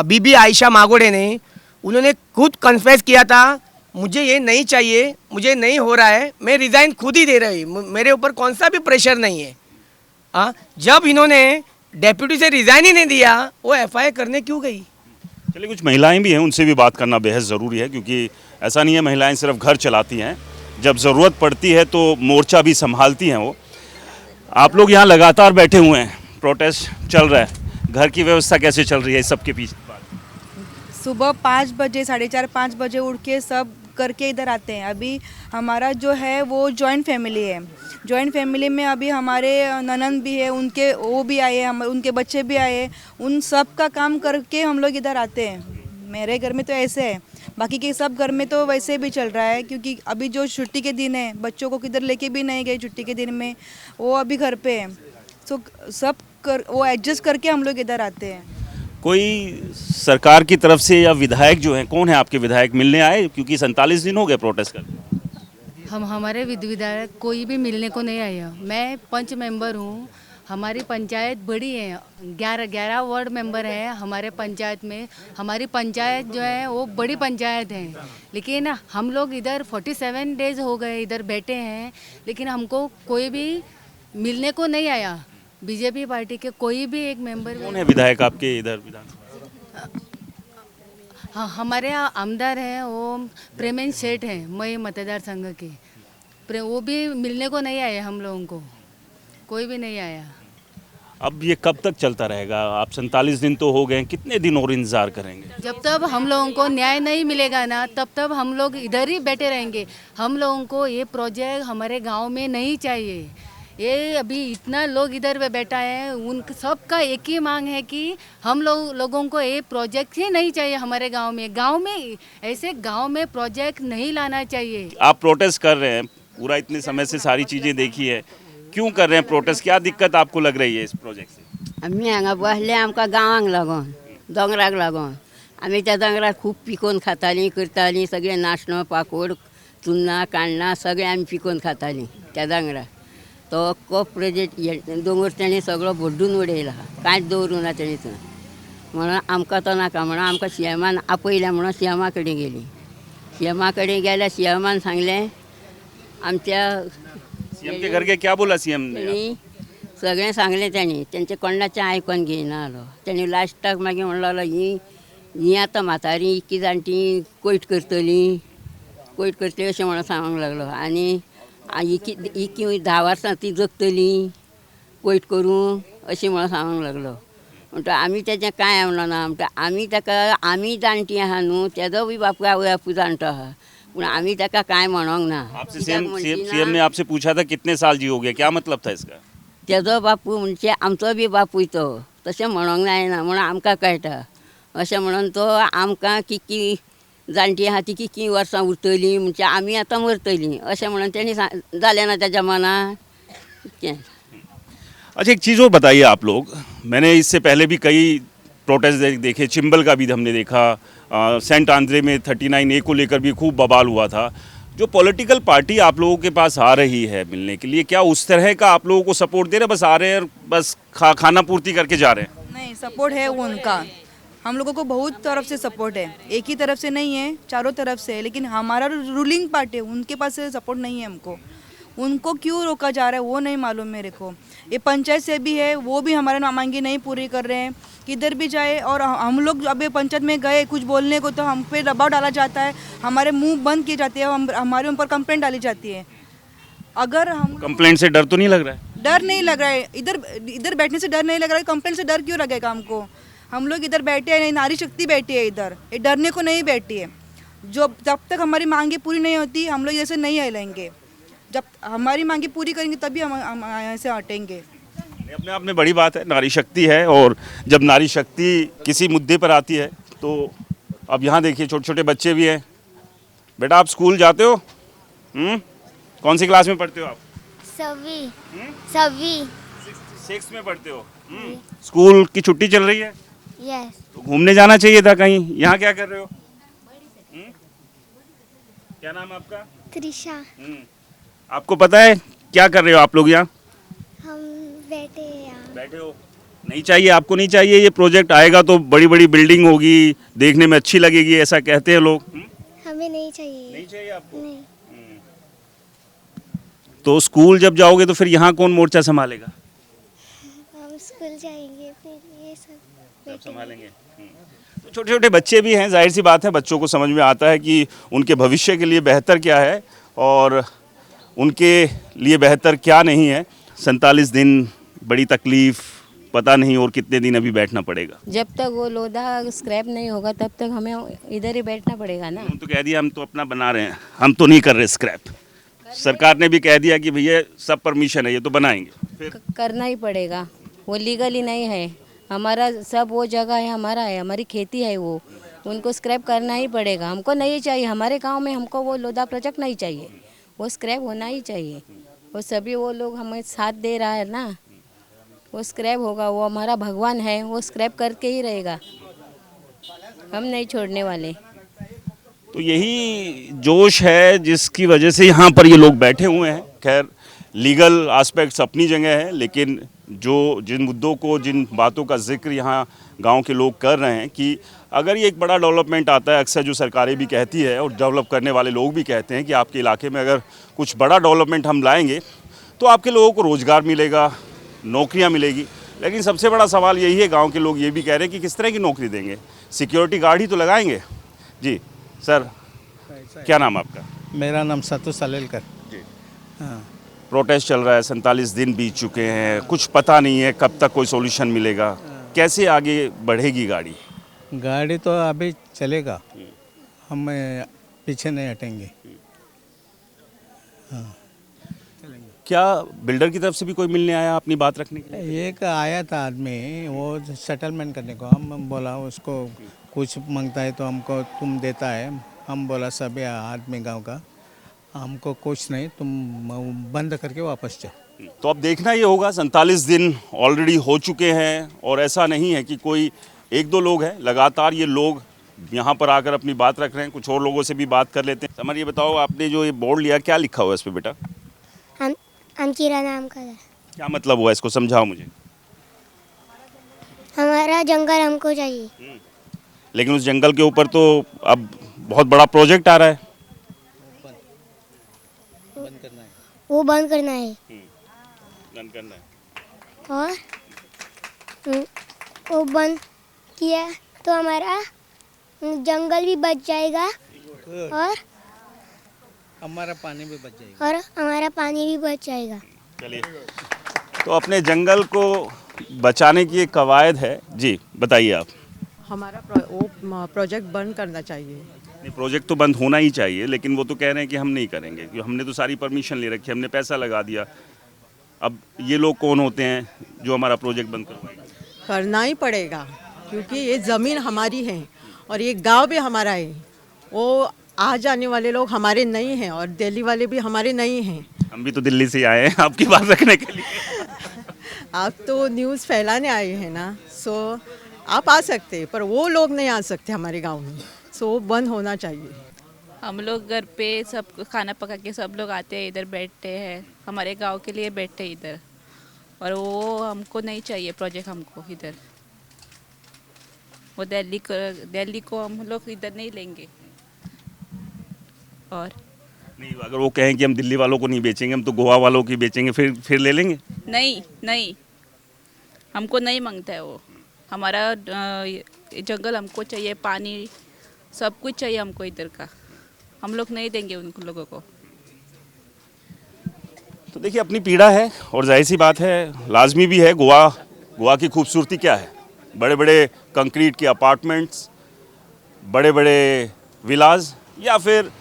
Speaker 5: बीबी आयशा मागोड़े ने उन्होंने खुद कन्फेस किया था, मुझे ये नहीं चाहिए, मुझे नहीं हो रहा है, मैं रिज़ाइन खुद ही दे रही, मेरे ऊपर कौन सा भी प्रेशर नहीं है। जब इन्होंने डेप्यूटी से रिज़ाइन ही नहीं दिया, वो एफआईआर करने क्यों गई?
Speaker 1: चलिए, कुछ महिलाएं भी हैं, उनसे भी बात करना बेहद ज़रूरी है, क्योंकि ऐसा नहीं है महिलाएं सिर्फ घर चलाती हैं, जब ज़रूरत पड़ती है तो मोर्चा भी संभालती हैं वो। आप लोग यहाँ लगातार बैठे हुए हैं, प्रोटेस्ट चल रहा है, घर की व्यवस्था कैसे चल रही है इस सब के पीछे?
Speaker 10: सुबह 5 बजे 4:30-5 बजे उठ के सब करके इधर आते हैं। अभी हमारा जो है वो जॉइंट फैमिली है, जॉइंट फैमिली में अभी हमारे ननंद भी है, उनके वो भी आए, हम उनके बच्चे भी आए, उन सब का काम करके हम लोग इधर आते हैं। मेरे घर में तो ऐसे है, बाकी के सब घर में तो वैसे भी चल रहा है, क्योंकि अभी जो छुट्टी के दिन है, बच्चों को किधर लेके भी नहीं गए छुट्टी के दिन में, वो अभी घर पे है, तो सब वो एडजस्ट करके हम लोग इधर आते हैं।
Speaker 1: कोई सरकार की तरफ से या विधायक जो हैं, कौन है आपके विधायक, मिलने आए? क्योंकि 47 दिन हो गए प्रोटेस्ट करते।
Speaker 6: हमारे विधायक कोई भी मिलने को नहीं आया। मैं पंच मेंबर हूँ, हमारी पंचायत बड़ी है, 11 वार्ड मेंबर हैं हमारे पंचायत में। हमारी पंचायत जो है वो बड़ी पंचायत है, लेकिन हम लोग इधर 47 डेज हो गए इधर बैठे हैं, लेकिन हमको कोई भी मिलने को नहीं आया। बीजेपी पार्टी के कोई भी एक मेंबर।
Speaker 1: कौन है विधायक आपके इधर विधानसभा?
Speaker 6: हाँ, हमारे यहाँ आमदार हैं, वो प्रेमेंद्र सेठ हैं, मई मतदार संघ के, वो भी मिलने को नहीं आए हम लोगों को, कोई भी नहीं आया।
Speaker 1: अब ये कब तक चलता रहेगा? आप 47 दिन तो हो गए, कितने दिन और इंतजार करेंगे?
Speaker 6: जब तक हम लोगों को न्याय नहीं मिलेगा ना, तब तक हम लोग इधर ही बैठे रहेंगे। हम लोगों को ये प्रोजेक्ट हमारे गांव में नहीं चाहिए। ये अभी इतना लोग इधर पे बैठा है, उन सबका एक ही मांग है कि हम लोगों को ये प्रोजेक्ट ही नहीं चाहिए हमारे गांव में ऐसे गांव में प्रोजेक्ट नहीं लाना चाहिए।
Speaker 1: आप प्रोटेस्ट कर रहे हैं, पूरा इतने समय से सारी चीज़ें देखी है, क्यों कर रहे हैं प्रोटेस्ट? क्या दिक्कत आपको लग रही है इस प्रोजेक्ट से?
Speaker 11: आम्ही हांगा बसले, आमकां गांवांक लागून, दोंगराक लागून। आमी त्या दोंगरार खूब पिकोवन खातालीं, करतालीं, सगळें नाशणो पाकोड चुन्ना कांडणा सगळें आमी पिकोवन खातालीं त्या दोंगरा तो कोप प्रोजेक्ट दोंगर तेणें सगळो भड्डून उडयला कांयच दवरूं ना तेणें थंय म्हणून आमकां तो नाका म्हणून आमकां सीएमान आपयल्या म्हणून सीएमा कडेन गेलीं सीएमा कडेन गेल्यार सीएमान सांगलें आमच्या
Speaker 1: सीएम के घर के क्या बोला सीएम ने?
Speaker 11: तेणी सगळें सांगलें तेणी तेंचें कोणाचें आयकोन घेयना जालो तेणी लास्टाक मागीर म्हणलो ही आतां म्हातारी इतकी जाणटी कोयट करतलीं अशें म्हणून सांगूंक लागलो आनी इतकी 10 वर्सां ती जगतलीं कोयट करूं अशें म्हणून सांगूंक लागलो म्हणटा आमी तेजें कांय म्हणना म्हणटा आमी ताका आमी जाणटी आहा न्हू तेजो बी बापू जाणटो आहा पूण आमी ताका कांय म्हणोंक ना
Speaker 1: आपसे सीएम ने आपसे पूछा था कितने साल जियोगे, क्या मतलब था इसका?
Speaker 11: तेजो बापू म्हणजे आमचो बी बापूय तो तशें म्हणोंक जायना म्हणून आमकां कळटा अशें म्हणून तो आमकां कितकी जाणटी आहा ती कितकी वर्सां उरतलीं म्हणजे आमी आतां मरतलीं अशें म्हणून तेणी जालें ना तेज्या मनान
Speaker 1: अच्छा एक चीज़ और बताइए आप लोग, मैंने इससे पहले भी कई प्रोटेस्ट देखे, चिंबल का भी हमने देखा, सेंट आंद्रे में 39A को लेकर भी खूब बवाल हुआ था। जो पॉलिटिकल पार्टी आप लोगों के पास आ रही है मिलने के लिए, क्या उस तरह का आप लोगों को सपोर्ट दे रहे हैं, बस आ रहे हैं और बस खाना पूर्ति करके जा रहे हैं?
Speaker 10: नहीं, सपोर्ट है उनका, हम लोगों को बहुत तरफ से सपोर्ट है, एक ही तरफ से नहीं है, चारों तरफ से है, लेकिन हमारा रूलिंग पार्टी है उनके पास सपोर्ट नहीं है हमको। उनको क्यों रोका जा रहा है वो नहीं मालूम मेरे को। ये पंचायत से भी है, वो भी हमारे मांगी नहीं पूरी कर रहे हैं, किधर भी जाए। और हम लोग अभी पंचायत में गए कुछ बोलने को तो हम पे दबाव डाला जाता है, हमारे मुंह बंद किए जाते हैं, हमारे ऊपर कंप्लेंट डाली जाती है। अगर हम
Speaker 1: कंप्लेंट से डर तो नहीं लग रहा है?
Speaker 10: डर नहीं लग रहा है, इधर बैठने से डर नहीं लग रहा है, कंप्लेंट से डर क्यों लगेगा हमको? हम लोग इधर बैठे हैं, नारी शक्ति बैठी है इधर, ये डरने को नहीं बैठी है। जब तक हमारी मांगे पूरी नहीं होती हम लोग ऐसे नहीं हिलेंगे, जब हमारी मांगे पूरी करेंगे तभी हम ऐसे हटेंगे।
Speaker 1: अपने आप में बड़ी बात है, नारी शक्ति है, और जब नारी शक्ति किसी मुद्दे पर आती है तो अब यहाँ देखिए छोटे छोटे बच्चे भी हैं। बेटा आप स्कूल जाते हो? कौन सी क्लास में पढ़ते हो आप?
Speaker 3: सभी
Speaker 1: 6 में पढ़ते हो। स्कूल की छुट्टी चल रही है
Speaker 3: यस।
Speaker 1: तो घूमने जाना चाहिए था कहीं, यहाँ क्या कर रहे हो? क्या नाम है आपका?
Speaker 3: त्रिशा।
Speaker 1: आपको पता है क्या कर रहे हो आप लोग यहाँ?
Speaker 3: हम बैठे हैं यहाँ।
Speaker 1: बैठे हो, नहीं चाहिए आपको? नहीं चाहिए? ये प्रोजेक्ट आएगा तो बड़ी बड़ी बिल्डिंग होगी, देखने में अच्छी लगेगी, ऐसा कहते हैं लोग।
Speaker 3: हमें नहीं चाहिए।
Speaker 1: नहीं चाहिए आपको?
Speaker 3: नहीं।
Speaker 1: तो स्कूल जब जाओगे तो फिर यहाँ कौन मोर्चा संभालेगा?
Speaker 3: हम स्कूल जाएंगे फिर ये सब
Speaker 1: संभालेंगे। तो छोटे छोटे बच्चे भी हैं, जाहिर सी बात है बच्चों को समझ में आता है कि उनके भविष्य के लिए बेहतर क्या है और उनके लिए बेहतर क्या नहीं है। 47 दिन बड़ी तकलीफ़, पता नहीं और कितने दिन अभी बैठना पड़ेगा।
Speaker 11: जब तक वो लोधा स्क्रैप नहीं होगा तब तक हमें इधर ही बैठना पड़ेगा ना।
Speaker 1: हम तो कह दिया हम तो अपना बना रहे हैं, हम तो नहीं कर रहे स्क्रैप। सरकार ने भी कह दिया कि भैया सब परमिशन है, ये तो बनाएंगे। फिर
Speaker 11: करना ही पड़ेगा, वो लीगली नहीं है, हमारा सब वो जगह है, हमारा है, हमारी खेती है, वो उनको स्क्रैप करना ही पड़ेगा। हमको नहीं चाहिए, हमारे गांव में हमको वो लोधा प्रोजेक्ट नहीं चाहिए, वो स्क्रैप होना ही चाहिए। वो सभी वो लोग हमें साथ दे रहा है ना, वो स्क्रैप होगा, वो हमारा भगवान है, वो स्क्रैप करके ही रहेगा, हम नहीं छोड़ने वाले।
Speaker 1: तो यही जोश है जिसकी वजह से यहाँ पर ये लोग बैठे हुए हैं। खैर लीगल एस्पेक्ट्स अपनी जगह है, लेकिन जो जिन मुद्दों को, जिन बातों का जिक्र यहाँ गांव के लोग कर रहे हैं कि अगर ये एक बड़ा डेवलपमेंट आता है, अक्सर जो सरकारें भी कहती है और डेवलप करने वाले लोग भी कहते हैं कि आपके इलाके में अगर कुछ बड़ा डेवलपमेंट हम लाएंगे तो आपके लोगों को रोज़गार मिलेगा, नौकरियाँ मिलेगी। लेकिन सबसे बड़ा सवाल यही है, गाँव के लोग ये भी कह रहे हैं कि किस तरह की नौकरी देंगे, सिक्योरिटी गार्ड ही तो लगाएंगे। जी सर, क्या नाम आपका?
Speaker 12: मेरा नाम सतु सलेलकर।
Speaker 1: जी
Speaker 12: हाँ।
Speaker 1: प्रोटेस्ट चल रहा है, 47 दिन बीत चुके हैं, कुछ पता नहीं है कब तक कोई सॉल्यूशन मिलेगा, कैसे आगे बढ़ेगी गाड़ी?
Speaker 12: गाड़ी तो अभी चलेगा, हम पीछे नहीं हटेंगे। हाँ चलेंगे।
Speaker 1: क्या बिल्डर की तरफ से भी कोई मिलने आया अपनी बात रखने के लिए?
Speaker 12: एक आया था आदमी, वो सेटलमेंट करने को, हम बोला उसको कुछ मांगता है तो हमको तुम देता है, हम बोला सभी आदमी गांव का हमको कुछ नहीं, तुम बंद करके वापस जाओ।
Speaker 1: तो अब देखना ये होगा, 47 दिन ऑलरेडी हो चुके हैं और ऐसा नहीं है कि कोई एक दो लोग हैं, लगातार ये लोग यहाँ पर आकर अपनी बात रख रहे हैं। कुछ और लोगों से भी बात कर लेते हैं। समर, ये बताओ, आपने जो ये बोर्ड लिया, क्या लिखा हुआ है इस पे बेटा?
Speaker 3: अंकिरा नाम का है।
Speaker 1: क्या मतलब हुआ, इसको समझाओ मुझे।
Speaker 3: हमारा जंगल हमको चाहिए।
Speaker 1: लेकिन उस जंगल के ऊपर तो अब बहुत बड़ा प्रोजेक्ट आ रहा है।
Speaker 3: वो बंद करना है।
Speaker 1: बंद करना है।
Speaker 3: और वो बंद किया तो हमारा जंगल भी बच जाएगा और
Speaker 12: हमारा पानी भी बच जाएगा।
Speaker 3: और हमारा पानी भी बच जाएगा।
Speaker 1: चलिए, तो अपने जंगल को बचाने की एक कवायद है। जी बताइए आप।
Speaker 7: हमारा वो प्रोजेक्ट बंद करना चाहिए।
Speaker 1: नहीं, प्रोजेक्ट तो बंद होना ही चाहिए, लेकिन वो तो कह रहे हैं कि हम नहीं करेंगे क्योंकि हमने तो सारी परमिशन ले रखी है, हमने पैसा लगा दिया। अब ये लोग कौन होते हैं जो हमारा प्रोजेक्ट बंद करवाएंगे?
Speaker 7: करना ही पड़ेगा क्योंकि ये ज़मीन हमारी है और ये गांव भी हमारा है। वो आ जाने वाले लोग हमारे नहीं हैं और दिल्ली वाले भी हमारे नहीं हैं।
Speaker 1: हम भी तो दिल्ली से आए हैं आपकी बात रखने के लिए।
Speaker 7: आप तो न्यूज़ फैलाने आए हैं ना, सो आप आ सकते हैं, पर वो लोग नहीं आ सकते हमारे गांव में। सो बंद होना चाहिए।
Speaker 13: हम लोग घर पे सब खाना पका के सब लोग आते हैं, इधर बैठते हैं, हमारे गांव के लिए बैठते हैं इधर। और वो हमको नहीं चाहिए प्रोजेक्ट, हमको इधर। वो दिल्ली को हम लोग इधर नहीं लेंगे। और
Speaker 1: नहीं, अगर वो कहें कि हम दिल्ली वालों को नहीं बेचेंगे, हम तो गोवा वालों की बेचेंगे, फिर ले लेंगे।
Speaker 13: नहीं, हमको नहीं मांगता है वो। हमारा जंगल हमको चाहिए, पानी सब कुछ चाहिए हमको इधर का। हम लोग नहीं देंगे उन लोगों को।
Speaker 1: तो देखिए, अपनी पीड़ा है और जाहिर सी बात है, लाजमी भी है। गोवा की खूबसूरती क्या है? बड़े बड़े कंक्रीट के अपार्टमेंट्स, बड़े बड़े विलाज, या फिर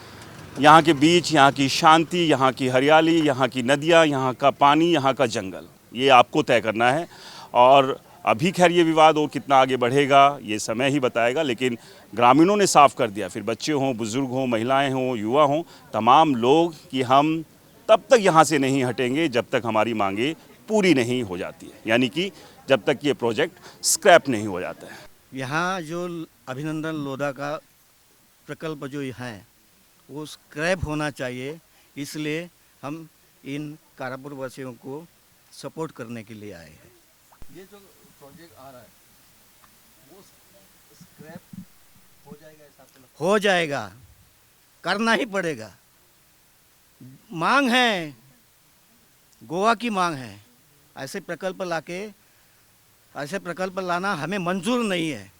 Speaker 1: यहाँ के बीच, यहाँ की शांति, यहाँ की हरियाली, यहाँ की नदियाँ, यहाँ का पानी, यहाँ का जंगल। ये आपको तय करना है। और अभी खैर ये विवाद और कितना आगे बढ़ेगा ये समय ही बताएगा, लेकिन ग्रामीणों ने साफ कर दिया, फिर बच्चे हों, बुज़ुर्ग हों, महिलाएं हों, युवा हों, तमाम लोग, कि हम तब तक यहाँ से नहीं हटेंगे जब तक हमारी मांगे पूरी नहीं हो जाती है, यानी कि जब तक ये प्रोजेक्ट स्क्रैप नहीं हो जाता है।
Speaker 2: यहाँ जो अभिनंदन लोधा का प्रकल्प जो है वो स्क्रैप होना चाहिए, इसलिए हम इन कारापुर वासियों को सपोर्ट करने के लिए आए हैं। ये जो प्रोजेक्ट आ रहा है वो स्क्रैप हो जाएगा, ऐसा आपको लगता है? हो जाएगा, करना ही पड़ेगा। मांग है, गोवा की मांग है। ऐसे प्रकल्प लाना हमें मंजूर नहीं है।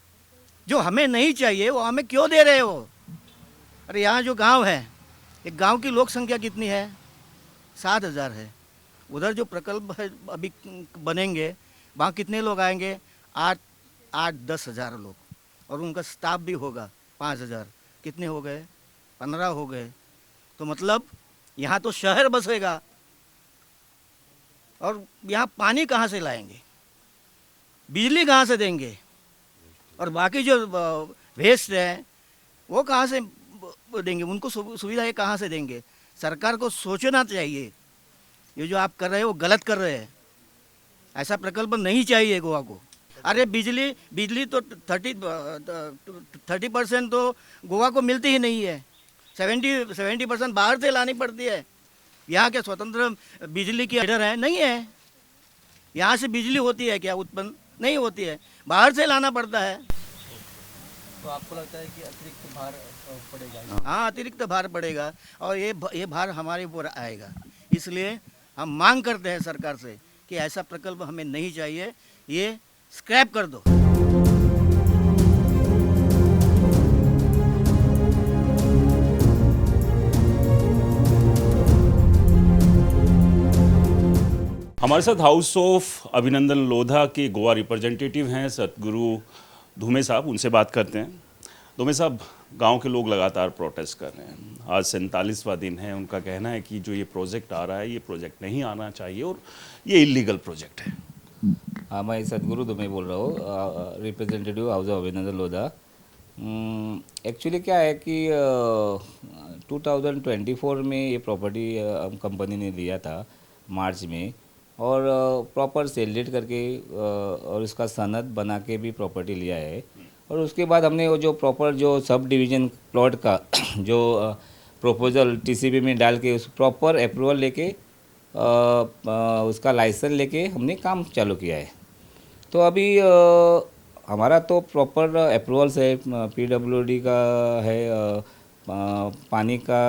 Speaker 2: जो हमें नहीं चाहिए वो हमें क्यों दे रहे हो? अरे यहाँ जो गांव है, एक गांव की लोक संख्या कितनी है? 7,000 है। उधर जो प्रकल्प है अभी बनेंगे, वहाँ कितने लोग आएंगे? 8-10 हज़ार लोग, और उनका स्टाफ भी होगा 5,000। कितने हो गए? 15 हो गए। तो मतलब यहाँ तो शहर बसेगा, और यहाँ पानी कहाँ से लाएंगे? बिजली कहाँ से देंगे? और बाकी जो वेस्ट है वो कहाँ से देंगे? उनको सुविधाएं कहाँ से देंगे? सरकार को सोचना चाहिए। ये जो आप कर रहे हो वो गलत कर रहे हैं। ऐसा प्रकल्प नहीं चाहिए गोवा को। अरे बिजली तो 30% तो गोवा को मिलती ही नहीं है। 70% बाहर से लानी पड़ती है। यहाँ के स्वतंत्र बिजली की फीडर है नहीं है। यहाँ से बिजली होती है क्या? उत्पन्न नहीं होती है, बाहर से लाना पड़ता है।
Speaker 14: तो आपको लगता है कि अतिरिक्त भार पड़ेगा?
Speaker 2: हाँ, अतिरिक्त भार पड़ेगा, और ये भार हमारे ऊपर आएगा। इसलिए हम मांग करते हैं सरकार से कि ऐसा प्रकल्प हमें नहीं चाहिए, ये स्क्रैप कर दो।
Speaker 1: हमारे साथ हाउस ऑफ अभिनंदन लोधा के गोवा रिप्रेजेंटेटिव हैं सतगुरु धूमे साहब, उनसे बात करते हैं। धूमे साहब, गांव के लोग लगातार प्रोटेस्ट कर रहे हैं। आज 47वां दिन है। उनका कहना है कि जो ये प्रोजेक्ट आ रहा है, ये प्रोजेक्ट नहीं आना चाहिए और ये इलीगल प्रोजेक्ट है।
Speaker 15: हाँ, मैं सतगुरु धूमे बोल रहा हूँ, रिप्रेजेंटेटिव हाउस ऑफ अभिनंदन लोधा। एक्चुअली क्या है कि 2024 में ये प्रॉपर्टी कंपनी ने लिया था मार्च में, और प्रॉपर सेल डेट करके और इसका सनद बना के भी प्रॉपर्टी लिया है। और उसके बाद हमने वो जो प्रॉपर जो सब डिवीज़न प्लॉट का जो प्रपोजल टीसीपी में डाल के उस प्रॉपर अप्रूवल लेके उसका लाइसेंस लेके हमने काम चालू किया है। तो अभी हमारा तो प्रॉपर अप्रूवल्स है, पीडब्ल्यूडी का है, पानी का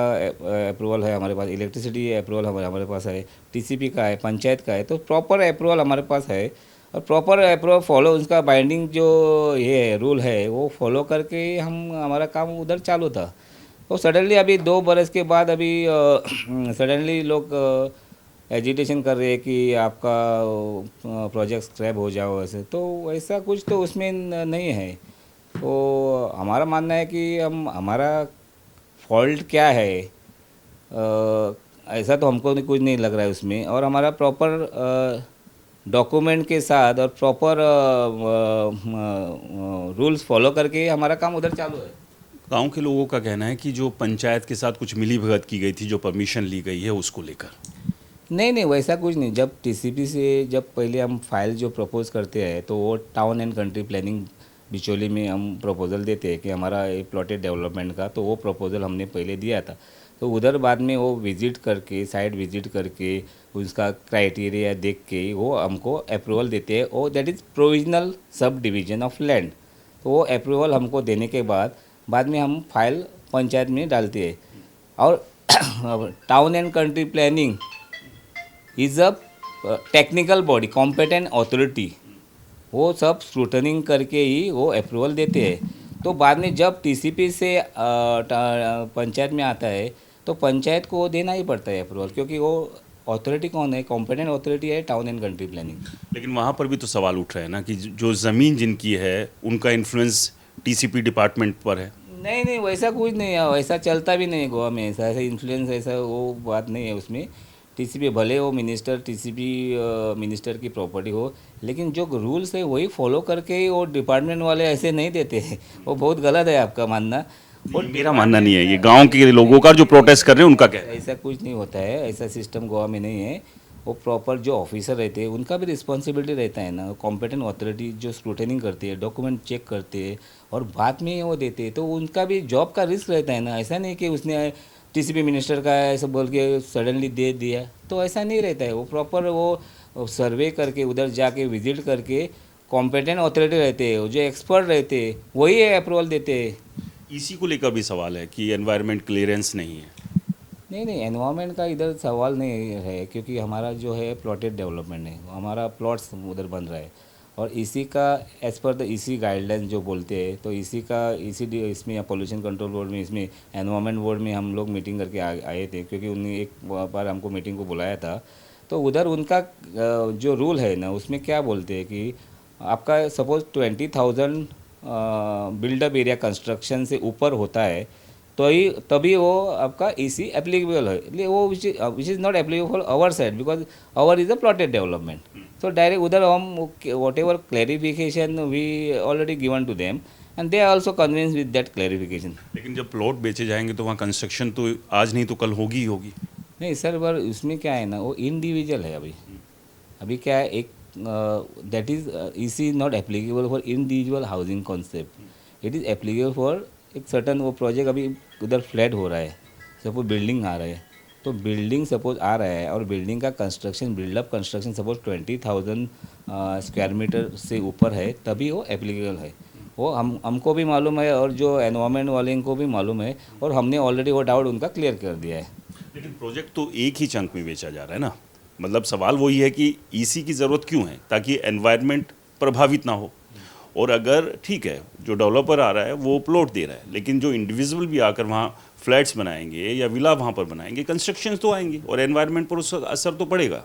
Speaker 15: अप्रूवल है हमारे पास, इलेक्ट्रिसिटी अप्रूवल हमारे पास है, टीसीपी का है, पंचायत का है, तो प्रॉपर अप्रूवल हमारे पास है। और प्रॉपर अप्रूवल फॉलो उसका बाइंडिंग जो ये है रूल है वो फॉलो करके हम हमारा काम उधर चालू था। तो सडनली अभी 2 बरस के बाद अभी सडनली लोग एजिटेशन कर रहे हैं कि आपका प्रोजेक्ट स्क्रैप हो जाओ ऐसे, तो ऐसा कुछ तो उसमें नहीं है। तो हमारा मानना है कि हमारा फॉल्ट क्या है ऐसा तो हमको कुछ नहीं लग रहा है उसमें, और हमारा प्रॉपर डॉक्यूमेंट के साथ और प्रॉपर रूल्स फॉलो करके हमारा काम उधर चालू है।
Speaker 1: गांव के लोगों का कहना है कि जो पंचायत के साथ कुछ मिली भगत की गई थी, जो परमिशन ली गई है उसको लेकर।
Speaker 15: नहीं वैसा कुछ नहीं। जब टीसीपी से जब पहले हम फाइल जो प्रपोज करते हैं तो वो टाउन एंड कंट्री प्लानिंग बिचौली में हम प्रपोजल देते हैं कि हमारा ये प्लॉटेड डेवलपमेंट का, तो वो प्रपोजल हमने पहले दिया था। तो उधर बाद में वो विज़िट करके साइट विज़िट करके उसका क्राइटेरिया देख के वो हमको अप्रूवल देते हैं, और that is provisional sub division of land. तो वो अप्रूवल हमको देने के बाद में हम फाइल पंचायत में डालते हैं। और town and country planning is a technical body, competent authority, वो सब स्क्रूटनिंग करके ही वो अप्रूवल देते हैं। तो बाद में जब टीसीपी से पंचायत में आता है तो पंचायत को देना ही पड़ता है अप्रूवल, क्योंकि वो अथॉरिटी कौन है, कॉम्पिटेंट अथॉरिटी है टाउन एंड कंट्री प्लानिंग।
Speaker 1: लेकिन वहाँ पर भी तो सवाल उठ रहे हैं ना कि जो ज़मीन जिनकी है उनका इन्फ्लुएंस टीसीपी डिपार्टमेंट पर है।
Speaker 15: नहीं वैसा कुछ नहीं है, वैसा चलता भी नहीं है गोवा में, ऐसा इन्फ्लुएंस ऐसा वो बात नहीं है उसमें। टीसीपी भले वो मिनिस्टर टीसीपी मिनिस्टर की प्रॉपर्टी हो, लेकिन जो रूल्स है वही फॉलो करके वो डिपार्टमेंट वाले ऐसे नहीं देते हैं। वो बहुत गलत है आपका मानना।
Speaker 1: और मेरा मानना नहीं है, ये गांव के लोगों का जो प्रोटेस्ट कर रहे हैं उनका क्या है।
Speaker 15: ऐसा कुछ नहीं होता है, ऐसा सिस्टम गोवा में नहीं है। वो प्रॉपर जो ऑफिसर रहते हैं उनका भी रिस्पॉन्सिबिलिटी रहता है ना, कॉम्पिटेंट अथॉरिटी जो स्क्रूटनिंग करती है, डॉक्यूमेंट चेक करते हैं और बाद में वो देते हैं, तो उनका भी जॉब का रिस्क रहता है ना। ऐसा नहीं कि उसने टीसीपी मिनिस्टर का ऐसा बोल के सडनली दे दिया, तो ऐसा नहीं रहता है। वो प्रॉपर वो सर्वे करके उधर जाके विजिट करके कॉम्पिटेंट अथॉरिटी रहते हैं, जो एक्सपर्ट रहते हैं वही अप्रूवल देते हैं।
Speaker 1: इसी को लेकर भी सवाल है कि एनवायरनमेंट क्लियरेंस नहीं है।
Speaker 15: नहीं एनवायरनमेंट का इधर सवाल नहीं है, क्योंकि हमारा जो है प्लॉटेड डेवलपमेंट है, हमारा प्लॉट्स उधर बन रहा है, और इसी का एज़ पर द इसी गाइडलाइन जो बोलते हैं, तो इसी का इसमें पोल्यूशन कंट्रोल बोर्ड में, इसमें एनवायरनमेंट बोर्ड में हम लोग मीटिंग करके आए थे, क्योंकि उन्होंने एक बार हमको मीटिंग को बुलाया था। तो उधर उनका जो रूल है ना उसमें क्या बोलते हैं कि आपका सपोज 20,000 बिल्डअप एरिया कंस्ट्रक्शन से ऊपर होता है तो ही तभी वो आपका ईसी एप्लीकेबल है। वो which is not applicable for our side, because our is a plotted development. So direct उधर हम whatever clarification we already given to them and they are also convinced with that clarification.
Speaker 1: लेकिन जब प्लॉट बेचे जाएंगे तो वहाँ कंस्ट्रक्शन तो आज नहीं तो कल होगी ही होगी।
Speaker 15: नहीं सर, पर उसमें क्या है ना, वो इंडिविजुअल है। अभी क्या है, एक that is is not applicable for individual housing concept, it is applicable for एक सर्टन वो प्रोजेक्ट। अभी उधर फ्लैट हो रहा है, सपोज बिल्डिंग आ रहा है, तो बिल्डिंग सपोज आ रहा है और बिल्डिंग का construction buildup construction suppose 20,000 square metre से ऊपर है, तभी वो एप्लीकेबल है। वो हमको भी मालूम है और जो एनवायरनमेंट वाले को भी मालूम है, और हमने ऑलरेडी वो डाउट उनका क्लियर कर दिया है।
Speaker 1: लेकिन प्रोजेक्ट तो एक ही चंक में बेचा जा रहा है ना, मतलब सवाल वही है कि ईसी की ज़रूरत क्यों है, ताकि एनवायरनमेंट प्रभावित ना हो। और अगर ठीक है जो डेवलपर आ रहा है वो प्लॉट दे रहा है, लेकिन जो इंडिविजुअल भी आकर वहाँ फ्लैट्स बनाएंगे या विला वहाँ पर बनाएंगे, कंस्ट्रक्शन तो आएंगे और एनवायरनमेंट पर उसका असर तो पड़ेगा।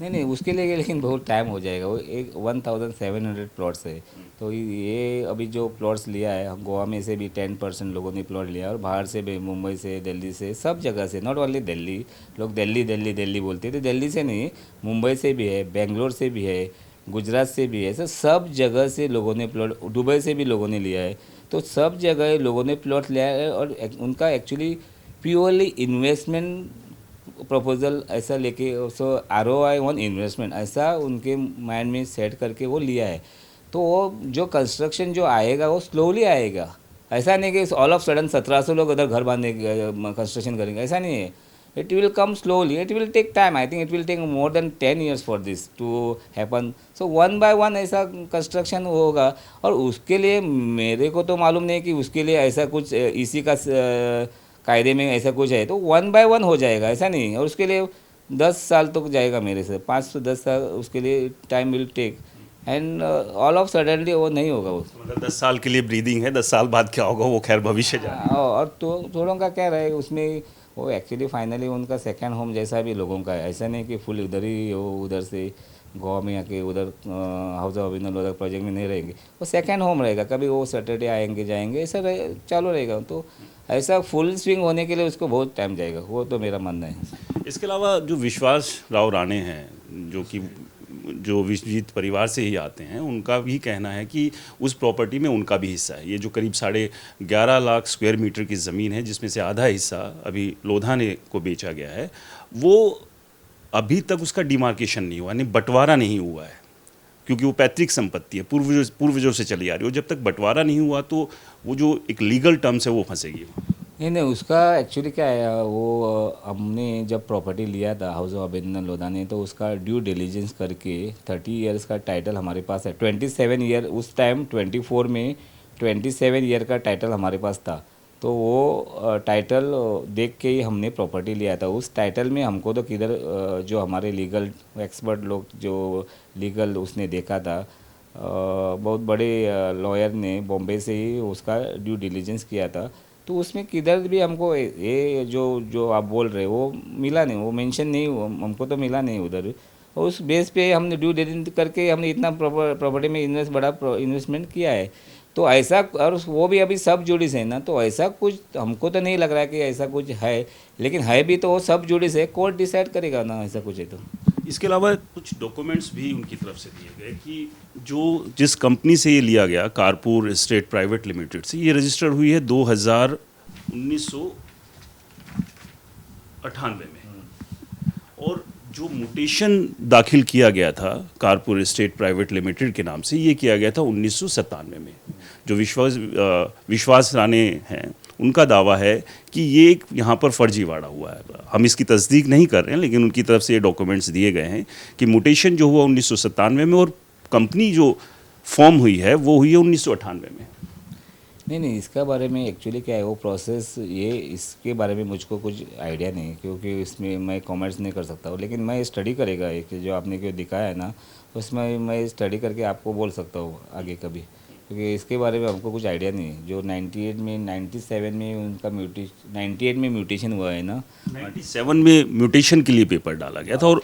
Speaker 15: नहीं उसके लिए लेकिन बहुत टाइम हो जाएगा। वो एक 1700 प्लॉट्स है, तो ये अभी जो प्लॉट्स लिया है, गोवा में से भी 10% लोगों ने प्लॉट लिया, और बाहर से भी, मुंबई से, दिल्ली से, सब जगह से, नॉट ओनली दिल्ली। लोग दिल्ली बोलते थे, दिल्ली से नहीं, मुंबई से भी है, बेंगलोर से भी है, गुजरात से भी है, सब जगह से लोगों ने प्लॉट, दुबई से भी लोगों ने लिया है। तो सब जगह लोगों ने प्लॉट लिया है, और उनका एक्चुअली प्योरली इन्वेस्टमेंट प्रपोजल ऐसा लेके, सो ROI ऑन इन्वेस्टमेंट ऐसा उनके माइंड में सेट करके वो लिया है। तो वो जो कंस्ट्रक्शन जो आएगा वो स्लोली आएगा। ऐसा नहीं कि ऑल ऑफ सडन 1700 लोग उधर घर बांधने कंस्ट्रक्शन करेंगे, ऐसा नहीं है। It will come slowly, it will take time. I think it will take more than 10 years for this to happen. So one by one ऐसा कंस्ट्रक्शन होगा। और उसके लिए मेरे को तो मालूम नहीं कि उसके लिए ऐसा कुछ इसी का कायदे में ऐसा कुछ है, तो वन बाय वन हो जाएगा, ऐसा नहीं। और उसके लिए 10 साल तक जाएगा मेरे से, 5 से 10 साल उसके लिए time will take. And all of suddenly वो नहीं होगा। वो
Speaker 1: मतलब 10 साल के लिए ब्रीदिंग है, 10 साल बाद क्या होगा वो खैर भविष्य जाने।
Speaker 15: और तो थोड़ों का क्या रहेगा उसमें, वो एक्चुअली फाइनली उनका सेकंड होम जैसा भी लोगों का है। ऐसा नहीं कि फुल इधर ही वो उधर से गोवा में आके उधर हाउस ऑफ अभिनव उधर प्रोजेक्ट में नहीं रहेंगे, वो सेकंड होम रहेगा। कभी वो सैटरडे आएंगे जाएंगे, ऐसा चालू रहेगा। तो ऐसा फुल स्विंग होने के लिए उसको बहुत टाइम जाएगा, वो तो मेरा मानना है।
Speaker 1: इसके अलावा जो विश्वास राव राणे हैं, जो विश्वजीत परिवार से ही आते हैं, उनका भी कहना है कि उस प्रॉपर्टी में उनका भी हिस्सा है। ये जो करीब 11.5 लाख स्क्वायर मीटर की ज़मीन है, जिसमें से आधा हिस्सा अभी लोधा ने को बेचा गया है, वो अभी तक उसका डिमार्केशन नहीं हुआ, यानी बंटवारा नहीं हुआ है, क्योंकि वो पैतृक संपत्ति है, पूर्वजों से चली आ रही है। जब तक बंटवारा नहीं हुआ तो वो जो एक लीगल टर्म्स है वो फंसेगी।
Speaker 15: नहीं, उसका एक्चुअली क्या है, वो हमने जब प्रॉपर्टी लिया था हाउस ऑफ अभिनव लोधा ने, तो उसका ड्यू डिलीजेंस करके 30 years का टाइटल हमारे पास है। 27 year उस टाइम 24 में 27 year का टाइटल हमारे पास था। तो वो टाइटल देख के ही हमने प्रॉपर्टी लिया था। उस टाइटल में हमको तो किधर जो हमारे लीगल एक्सपर्ट लोग जो लीगल उसने देखा था, बहुत बड़े लॉयर ने बॉम्बे से ही उसका ड्यू डिलीजेंस किया था। तो उसमें किधर भी हमको ये जो आप बोल रहे हो वो मिला नहीं, वो मेंशन नहीं, हमको तो मिला नहीं उधर। और उस बेस पे हमने ड्यू डिलीजेंस करके हमने इतना प्रॉपर्टी में बड़ा इन्वेस्टमेंट किया है। तो ऐसा, और वो भी अभी सब जुडिस है ना, तो ऐसा कुछ हमको तो नहीं लग रहा है कि ऐसा कुछ है। लेकिन है भी तो वो सब जुडिस है, कोर्ट डिसाइड करेगा ना ऐसा कुछ है तो।
Speaker 1: इसके अलावा कुछ डॉक्यूमेंट्स भी उनकी तरफ से दिए गए कि जिस कंपनी से ये लिया गया, कारपुर एस्टेट प्राइवेट लिमिटेड से, ये रजिस्टर हुई है 1998 में, और जो मुटेशन दाखिल किया गया था कारपुर एस्टेट प्राइवेट लिमिटेड के नाम से, ये किया गया था 1997 में। जो विश्वास राणे हैं, उनका दावा है कि ये एक यहाँ पर फर्जीवाड़ा हुआ है। हम इसकी तस्दीक नहीं कर रहे हैं, लेकिन उनकी तरफ से ये डॉक्यूमेंट्स दिए गए हैं कि मुटेशन जो हुआ 1997 में, और कंपनी जो फॉर्म हुई है वो हुई है 1998 में।
Speaker 15: नहीं, इसका बारे में एक्चुअली क्या है वो प्रोसेस, ये इसके बारे में मुझको कुछ आइडिया नहीं, क्योंकि इसमें मैं कमेंट्स नहीं कर सकता हूँ। लेकिन मैं स्टडी करेगा, एक जो आपने क्यों दिखाया है ना, उसमें मैं स्टडी करके आपको बोल सकता हूँ आगे कभी, क्योंकि इसके बारे में हमको कुछ आइडिया नहीं है। जो 97 में उनका 98 में म्यूटेशन हुआ है ना,
Speaker 1: 97 में म्यूटेशन के लिए पेपर डाला गया था, और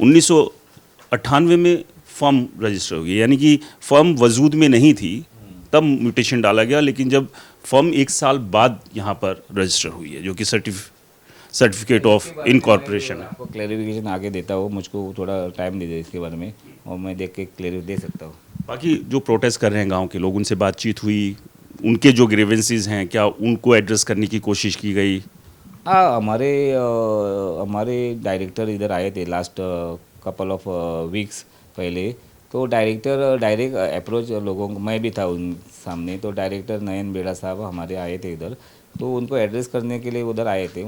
Speaker 1: 1998 में फर्म रजिस्टर हुई, यानी कि फर्म वजूद में नहीं थी तब म्यूटेशन डाला गया। लेकिन जब फर्म 1 साल बाद यहाँ पर रजिस्टर हुई है, जो कि सर्टिफिकेट ऑफ इनकॉर्पोरेशन है।
Speaker 15: आपको क्लैरिफिकेशन आगे देता हूँ, मुझको थोड़ा टाइम दे दे इसके बारे में, और मैं देख के क्लैरिफिकेशन दे सकता हूँ।
Speaker 1: बाकी जो प्रोटेस्ट कर रहे हैं गांव के लोग, उनसे बातचीत हुई, उनके जो ग्रीवेंसेस हैं क्या उनको एड्रेस करने की कोशिश की गई?
Speaker 15: हाँ, हमारे डायरेक्टर इधर आए थे लास्ट कपल ऑफ वीक्स पहले। तो डायरेक्ट अप्रोच लोगों को, मैं भी था उन सामने, तो डायरेक्टर नयन बेड़ा साहब हमारे आए थे इधर, तो उनको एड्रेस करने के लिए उधर आए थे।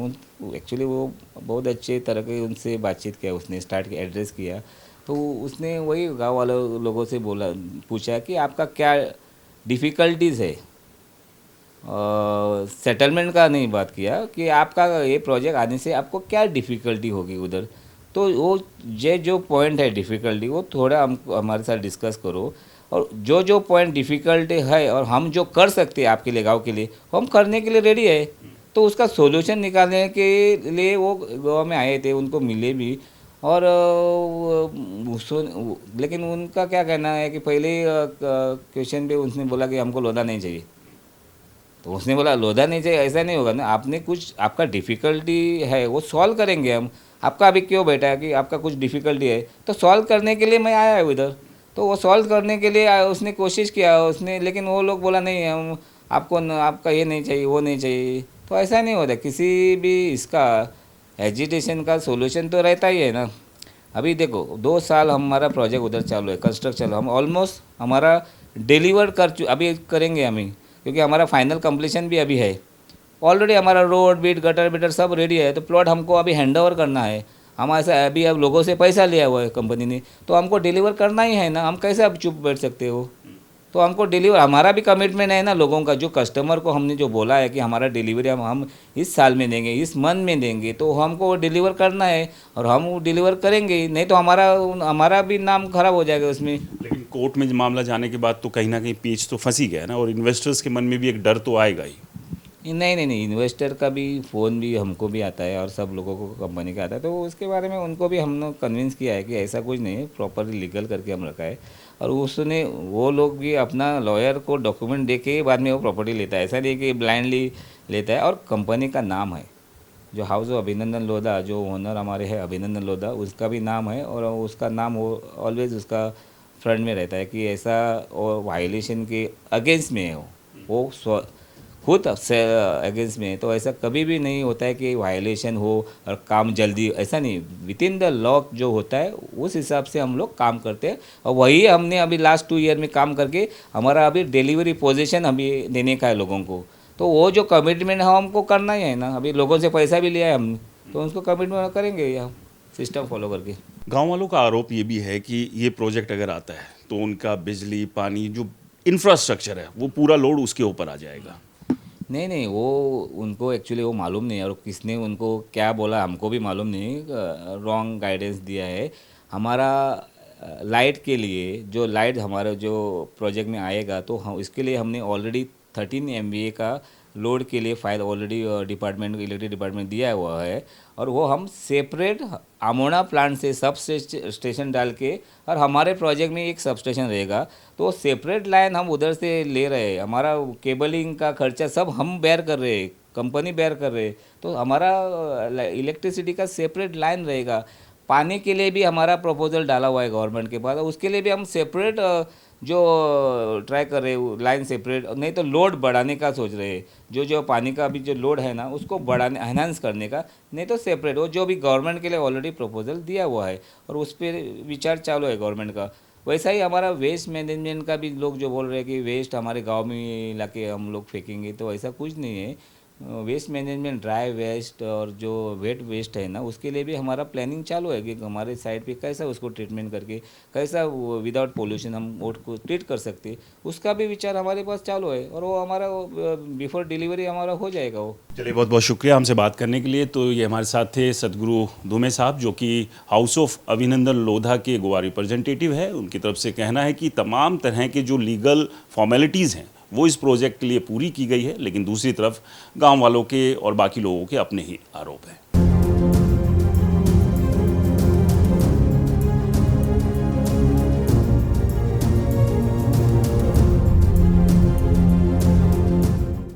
Speaker 15: एक्चुअली वो बहुत अच्छे तरह के उनसे बातचीत किया, उसने स्टार्ट किया, एड्रेस किया। तो उसने वही गांव वाले लोगों से पूछा कि आपका क्या डिफ़िकल्टीज़ है। सेटलमेंट का नहीं बात किया कि आपका ये प्रोजेक्ट आने से आपको क्या डिफ़िकल्टी होगी उधर। तो वो जो पॉइंट है डिफ़िकल्टी, वो थोड़ा हमारे साथ डिस्कस करो, और जो पॉइंट डिफ़िकल्टी है और हम जो कर सकते हैं आपके लिए गाँव के लिए, हम करने के लिए रेडी है। तो उसका सोल्यूशन निकालने के लिए वो गाँव में आए थे, उनको मिले भी। और लेकिन उनका क्या कहना है कि पहले क्वेश्चन पे उसने बोला कि हमको लोधा नहीं चाहिए। तो उसने बोला लोधा नहीं चाहिए, ऐसा नहीं होगा ना, आपने कुछ आपका डिफ़िकल्टी है वो सॉल्व करेंगे हम। आपका अभी क्यों बैठा है कि आपका कुछ डिफ़िकल्टी है, तो सॉल्व करने के लिए मैं आया हूँ इधर। तो वो सॉल्व करने के लिए उसने कोशिश किया उसने, लेकिन वो लोग बोला नहीं हम आपका ये नहीं चाहिए वो नहीं चाहिए। तो ऐसा नहीं होता, किसी भी इसका एजिटेशन का सोल्यूशन तो रहता ही है ना। अभी देखो 2 साल हमारा प्रोजेक्ट उधर चालू है, कंस्ट्रक्शन हम ऑलमोस्ट हमारा डिलीवर अभी करेंगे हम ही, क्योंकि हमारा फाइनल कंप्लीशन भी अभी है। ऑलरेडी हमारा रोड बीट गटर बिटर सब रेडी है, तो प्लॉट हमको अभी हैंड ओवर करना है। हम ऐसा अभी अब लोगों से पैसा लिया हुआ है कंपनी ने, तो हमको डिलीवर करना ही है ना, हम कैसे अब चुप बैठ सकते हो। तो हमको डिलीवर, हमारा भी कमिटमेंट है ना लोगों का, जो कस्टमर को हमने जो बोला है कि हमारा डिलीवरी हम इस साल में देंगे, इस मंथ में देंगे, तो हमको वो डिलीवर करना है और हम वो डिलीवर करेंगे, नहीं तो हमारा भी नाम खराब हो जाएगा उसमें।
Speaker 1: लेकिन कोर्ट में मामला जाने के बाद तो कहीं ना कहीं पेच तो फंसी गया ना, और इन्वेस्टर्स के मन में भी एक डर तो आएगा ही।
Speaker 15: नहीं, इन्वेस्टर का भी फ़ोन भी हमको भी आता है और सब लोगों को कंपनी का आता है, तो उसके बारे में उनको भी हमने कन्विंस किया है कि ऐसा कुछ नहीं है, प्रॉपरली लीगल करके हम रखा है। और उसने वो लोग भी अपना लॉयर को डॉक्यूमेंट दे के बाद में वो प्रॉपर्टी लेता है, ऐसा नहीं कि ब्लाइंडली लेता है। और कंपनी का नाम है, जो हाउस ऑफ अभिनंदन लोधा, जो ओनर हमारे हैं अभिनंदन लोधा, उसका भी नाम है, और उसका नाम वो ऑलवेज उसका फ्रंट में रहता है कि ऐसा और वायलेशन के अगेंस्ट में है वो खुद अगेंस्ट में, तो ऐसा कभी भी नहीं होता है कि वायलेशन हो और काम जल्दी, ऐसा नहीं, विद इन द लॉ जो होता है उस हिसाब से हम लोग काम करते हैं। और वही हमने अभी लास्ट 2 ईयर में काम करके हमारा अभी डिलीवरी पोजीशन अभी देने का है लोगों को, तो वो जो कमिटमेंट है हमको करना ही है ना। अभी लोगों से पैसा भी लिया है हमने, तो उसको कमिटमेंट करेंगे या सिस्टम फॉलो करके।
Speaker 1: गाँव वालों का आरोप ये भी है कि ये प्रोजेक्ट अगर आता है तो उनका बिजली पानी जो इंफ्रास्ट्रक्चर है वो पूरा लोड उसके ऊपर आ जाएगा।
Speaker 15: नहीं, वो उनको एक्चुअली वो मालूम नहीं है, और किसने उनको क्या बोला हमको भी मालूम नहीं, रॉन्ग गाइडेंस दिया है। हमारा लाइट के लिए जो लाइट हमारा जो प्रोजेक्ट में आएगा, तो हम इसके लिए हमने ऑलरेडी 13 MVA का लोड के लिए फाइल ऑलरेडी इलेक्ट्रिक डिपार्टमेंट दिया हुआ है, और वो हम सेपरेट अमोना प्लांट से सब स्टेशन डाल के, और हमारे प्रोजेक्ट में एक सब स्टेशन रहेगा, तो सेपरेट लाइन हम उधर से ले रहे हैं। हमारा केबलिंग का खर्चा सब हम बेयर कर रहे हैं, कंपनी बेयर कर रहे हैं, तो हमारा इलेक्ट्रिसिटी का सेपरेट लाइन रहेगा। पानी के लिए भी हमारा प्रपोजल डाला हुआ है गवर्नमेंट के पास, उसके लिए भी हम सेपरेट जो ट्राई कर रहे हैं लाइन सेपरेट, नहीं तो लोड बढ़ाने का सोच रहे हैं, जो पानी का अभी जो लोड है ना उसको बढ़ाने एनहांस करने का, नहीं तो सेपरेट वो जो भी गवर्नमेंट के लिए ऑलरेडी प्रपोजल दिया हुआ है और उस पर विचार चालू है गवर्नमेंट का। वैसा ही हमारा वेस्ट मैनेजमेंट का भी लोग जो बोल रहे हैं कि वेस्ट हमारे गांव में लाके हम लोग फेंकेंगे, तो ऐसा कुछ नहीं है। वेस्ट मैनेजमेंट ड्राई वेस्ट और जो वेट वेस्ट है ना, उसके लिए भी हमारा प्लानिंग चालू है कि हमारे साइड पे कैसा उसको ट्रीटमेंट करके कैसा विदाउट पोल्यूशन हम वोट को ट्रीट कर सकते, उसका भी विचार हमारे पास चालू है, और वो हमारा बिफोर डिलीवरी हमारा हो जाएगा वो।
Speaker 1: चलिए, बहुत बहुत शुक्रिया हमसे बात करने के लिए। तो ये हमारे साथ थे सदगुरु धूमे साहब, जो कि हाउस ऑफ अभिनंदन लोधा के गोवा रिप्रेजेंटेटिव है। उनकी तरफ से कहना है कि तमाम तरह के जो लीगल फॉर्मेलिटीज़ हैं वो इस प्रोजेक्ट के लिए पूरी की गई है, लेकिन दूसरी तरफ गांव वालों के और बाकी लोगों के अपने ही आरोप हैं।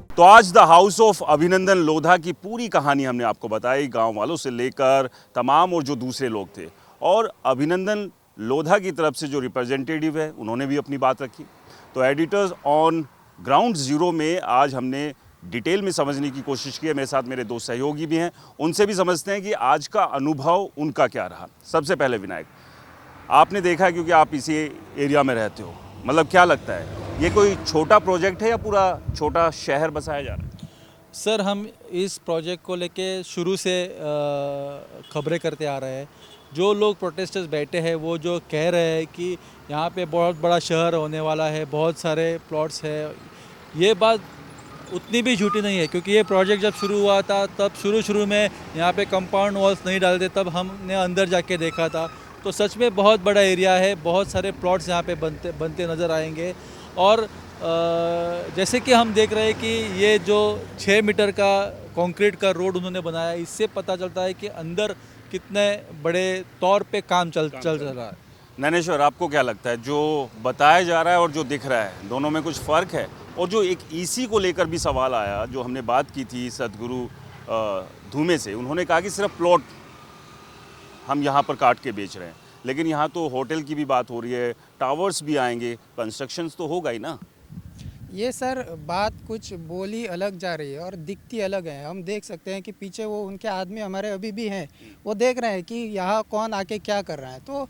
Speaker 1: तो आज द हाउस ऑफ अभिनंदन लोधा की पूरी कहानी हमने आपको बताई, गांव वालों से लेकर तमाम और जो दूसरे लोग थे, और अभिनंदन लोधा की तरफ से जो रिप्रेजेंटेटिव है उन्होंने भी अपनी बात रखी। तो एडिटर्स ऑन ग्राउंड ज़ीरो में आज हमने डिटेल में समझने की कोशिश की है। मेरे साथ मेरे 2 सहयोगी भी हैं, उनसे भी समझते हैं कि आज का अनुभव उनका क्या रहा। सबसे पहले विनायक, आपने देखा है क्योंकि आप इसी एरिया में रहते हो, मतलब क्या लगता है ये कोई छोटा प्रोजेक्ट है या पूरा छोटा शहर बसाया जा रहा है?
Speaker 14: सर, हम इस प्रोजेक्ट को लेके शुरू से खबरें करते आ रहे हैं। जो लोग प्रोटेस्टर्स बैठे हैं वो जो कह रहे हैं कि यहाँ पे बहुत बड़ा शहर होने वाला है, बहुत सारे प्लॉट्स है, ये बात उतनी भी झूठी नहीं है, क्योंकि ये प्रोजेक्ट जब शुरू हुआ था तब शुरू में यहाँ पे कंपाउंड वॉल्स नहीं डालते, तब हमने अंदर जाके देखा था, तो सच में बहुत बड़ा एरिया है, बहुत सारे प्लॉट्स यहाँ पे बनते नज़र आएंगे। और जैसे कि हम देख रहे हैं कि ये जो 6 मीटर का कंक्रीट का रोड उन्होंने बनाया, इससे पता चलता है कि अंदर कितने बड़े तौर पे काम चल रहा है।
Speaker 1: नैनेश्वर, आपको क्या लगता है जो बताया जा रहा है और जो दिख रहा है, दोनों में कुछ फ़र्क है? और जो एक ईसी को लेकर भी सवाल आया, जो हमने बात की थी सदगुरु धूमे से, उन्होंने कहा कि सिर्फ प्लॉट हम यहाँ पर काट के बेच रहे हैं, लेकिन यहाँ तो होटल की भी बात हो रही है, टावर्स भी आएंगे, कंस्ट्रक्शंस तो होगा ही ना।
Speaker 16: ये सर बात कुछ बोली अलग जा रही है और दिखती अलग है। हम देख सकते हैं कि पीछे वो उनके आदमी हमारे अभी भी हैं, वो देख रहे हैं कि यहाँ कौन आके क्या कर रहा है। तो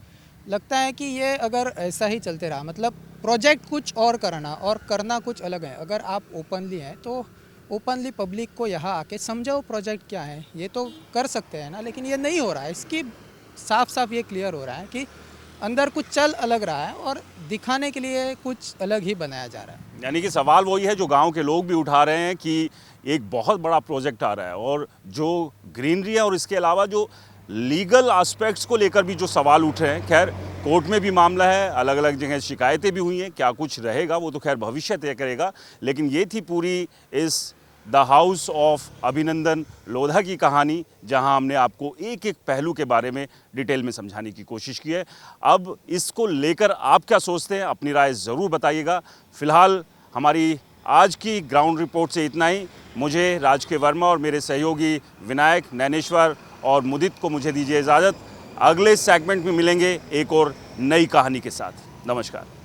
Speaker 16: लगता है कि ये अगर ऐसा ही चलते रहा, मतलब प्रोजेक्ट कुछ और करना और करना कुछ अलग है। अगर आप ओपनली हैं तो ओपनली पब्लिक को यहाँ आके समझाओ प्रोजेक्ट क्या है, ये तो कर सकते हैं ना, लेकिन ये नहीं हो रहा है। इसकी साफ साफ ये क्लियर हो रहा है कि अंदर कुछ चल अलग रहा है और दिखाने के लिए कुछ अलग ही बनाया जा रहा है।
Speaker 1: यानी कि सवाल वही है जो गांव के लोग भी उठा रहे हैं कि एक बहुत बड़ा प्रोजेक्ट आ रहा है और जो ग्रीनरी है और इसके अलावा जो लीगल एस्पेक्ट्स को लेकर भी जो सवाल उठ रहे हैं। खैर कोर्ट में भी मामला है, अलग अलग जगह शिकायतें भी हुई हैं, क्या कुछ रहेगा वो तो खैर भविष्य तय करेगा। लेकिन ये थी पूरी इस द हाउस ऑफ अभिनंदन लोधा की कहानी, जहां हमने आपको एक एक पहलू के बारे में डिटेल में समझाने की कोशिश की है। अब इसको लेकर आप क्या सोचते हैं, अपनी राय ज़रूर बताइएगा। फिलहाल हमारी आज की ग्राउंड रिपोर्ट से इतना ही। मुझे राजके वर्मा और मेरे सहयोगी विनायक, नैनेश्वर और मुदित को मुझे दीजिए इजाज़त। अगले सेगमेंट में मिलेंगे एक और नई कहानी के साथ। नमस्कार।